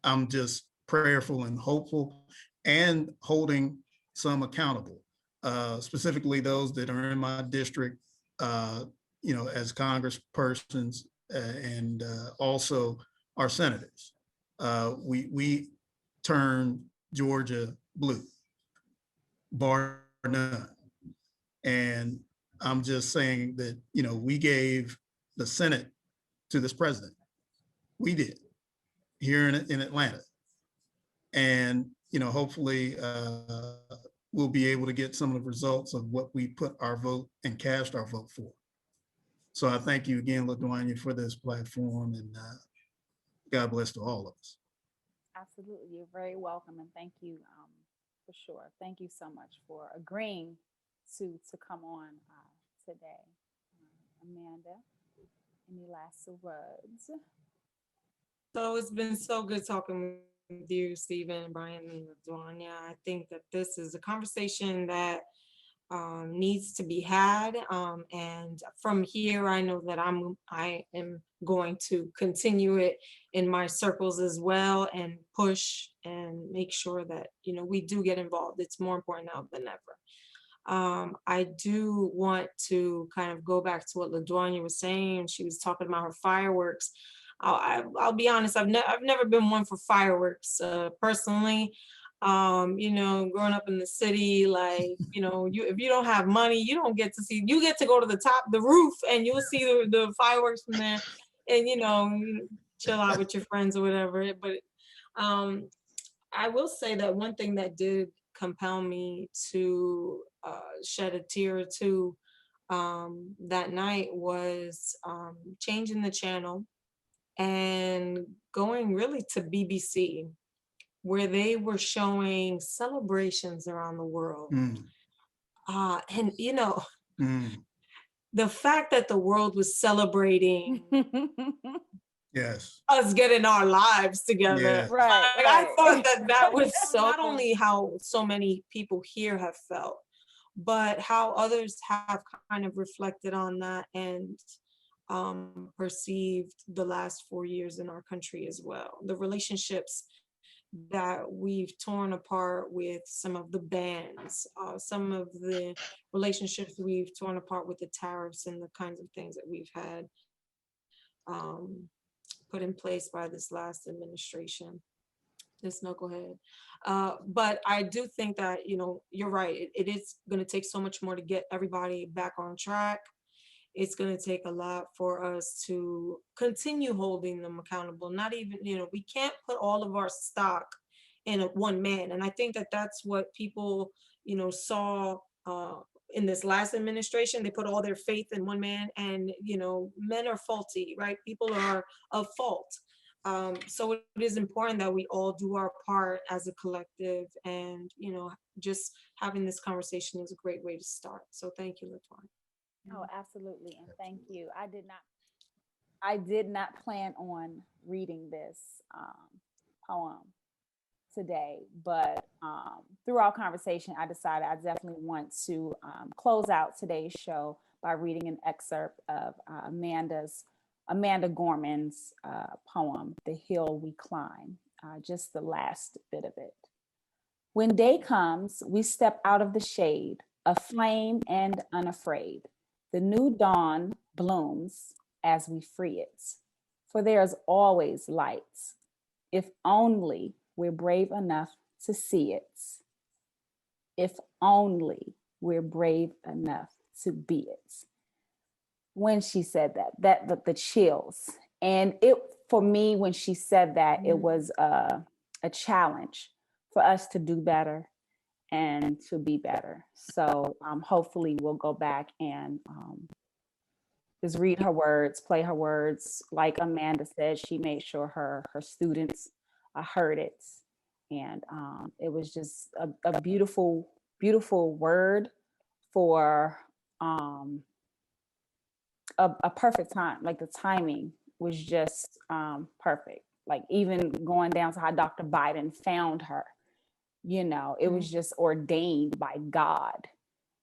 I'm just prayerful and hopeful, and holding some accountable, specifically those that are in my district, you know, as congresspersons, and also our senators. We turn Georgia blue, bar none. And I'm just saying that, you know, we gave the Senate to this president. We did, here in Atlanta. And, you know, hopefully we'll be able to get some of the results of what we put our vote and cast our vote for. So I thank you again, LaDuanya, for this platform, and God bless to all of us. Absolutely. You're very welcome. And thank you, for sure. Thank you so much for agreeing to come on today. Amanda, any last words? So it's been so good talking with you, Stephen, Brian, and LaDuanya. I think that this is a conversation that needs to be had. And from here, I know that I am going to continue it in my circles as well, and push and make sure that, you know, we do get involved. It's more important now than ever. I do want to kind of go back to what LaDuanya was saying. She was talking about her fireworks. I'll be honest, I've never been one for fireworks personally. You know, growing up in the city, like, you know, if you don't have money, you don't get to see, you get to go to the roof, and you'll see the fireworks from there, and, you know, chill out with your friends or whatever. But I will say that one thing that did compel me to shed a tear or two that night was changing the channel and going really to BBC, where they were showing celebrations around the world. And, you know, the fact that the world was celebrating Yes. us getting our lives together. Yeah. Right. Like, I thought that was not only how so many people here have felt, but how others have kind of reflected on that and perceived the last 4 years in our country as well. The relationships that we've torn apart with some of the bans, some of the relationships we've torn apart with the tariffs and the kinds of things that we've had put in place by this last administration, this knucklehead. But I do think that, you know, you're right. It is going to take so much more to get everybody back on track. It's going to take a lot for us to continue holding them accountable. Not even, you know, we can't put all of our stock in one man. And I think that that's what people, you know, saw in this last administration, they put all their faith in one man, and, you know, men are faulty, right? People are of fault. So it is important that we all do our part as a collective, and, you know, just having this conversation is a great way to start. So thank you, LaToya. Oh, absolutely. And thank you. I did not plan on reading this poem today, but through our conversation, I decided I definitely want to close out today's show by reading an excerpt of Amanda Gorman's poem, The Hill We Climb, just the last bit of it. When day comes, we step out of the shade, aflame and unafraid. The new dawn blooms as we free it, for there's always light, if only we're brave enough to see it. If only we're brave enough to be it. When she said that the chills, and it, for me, when she said that, it was a challenge for us to do better and to be better. So hopefully we'll go back and just read her words, play her words. Like Amanda said, she made sure her students heard it. And it was just a beautiful, beautiful word for a perfect time. Like the timing was just perfect. Like even going down to how Dr. Biden found her, you know, it was just ordained by God,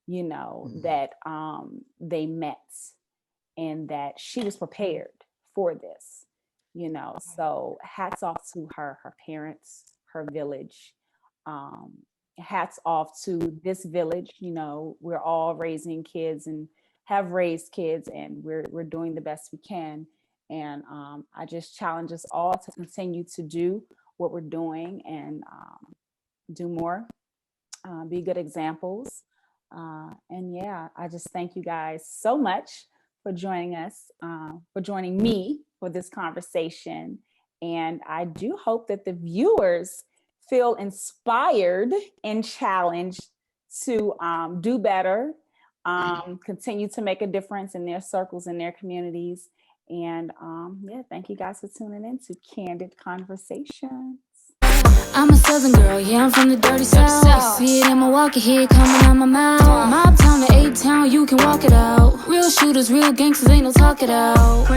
you know, that they met and that she was prepared for this, you know. So hats off to her parents, her village. Hats off to this village. You know, we're all raising kids and have raised kids, and we're doing the best we can. And I just challenge us all to continue to do what we're doing and do more, be good examples. And yeah, I just thank you guys so much for joining us, for joining me for this conversation. And I do hope that the viewers feel inspired and challenged to do better, continue to make a difference in their circles and their communities. And yeah, thank you guys for tuning in to Candid Conversations. I'm a southern girl, yeah, I'm from the dirty south. See it in Milwaukee, hear it coming out my mouth. Mob town to A-town, you can walk it out. Real shooters, real gangsters, ain't no talk it out.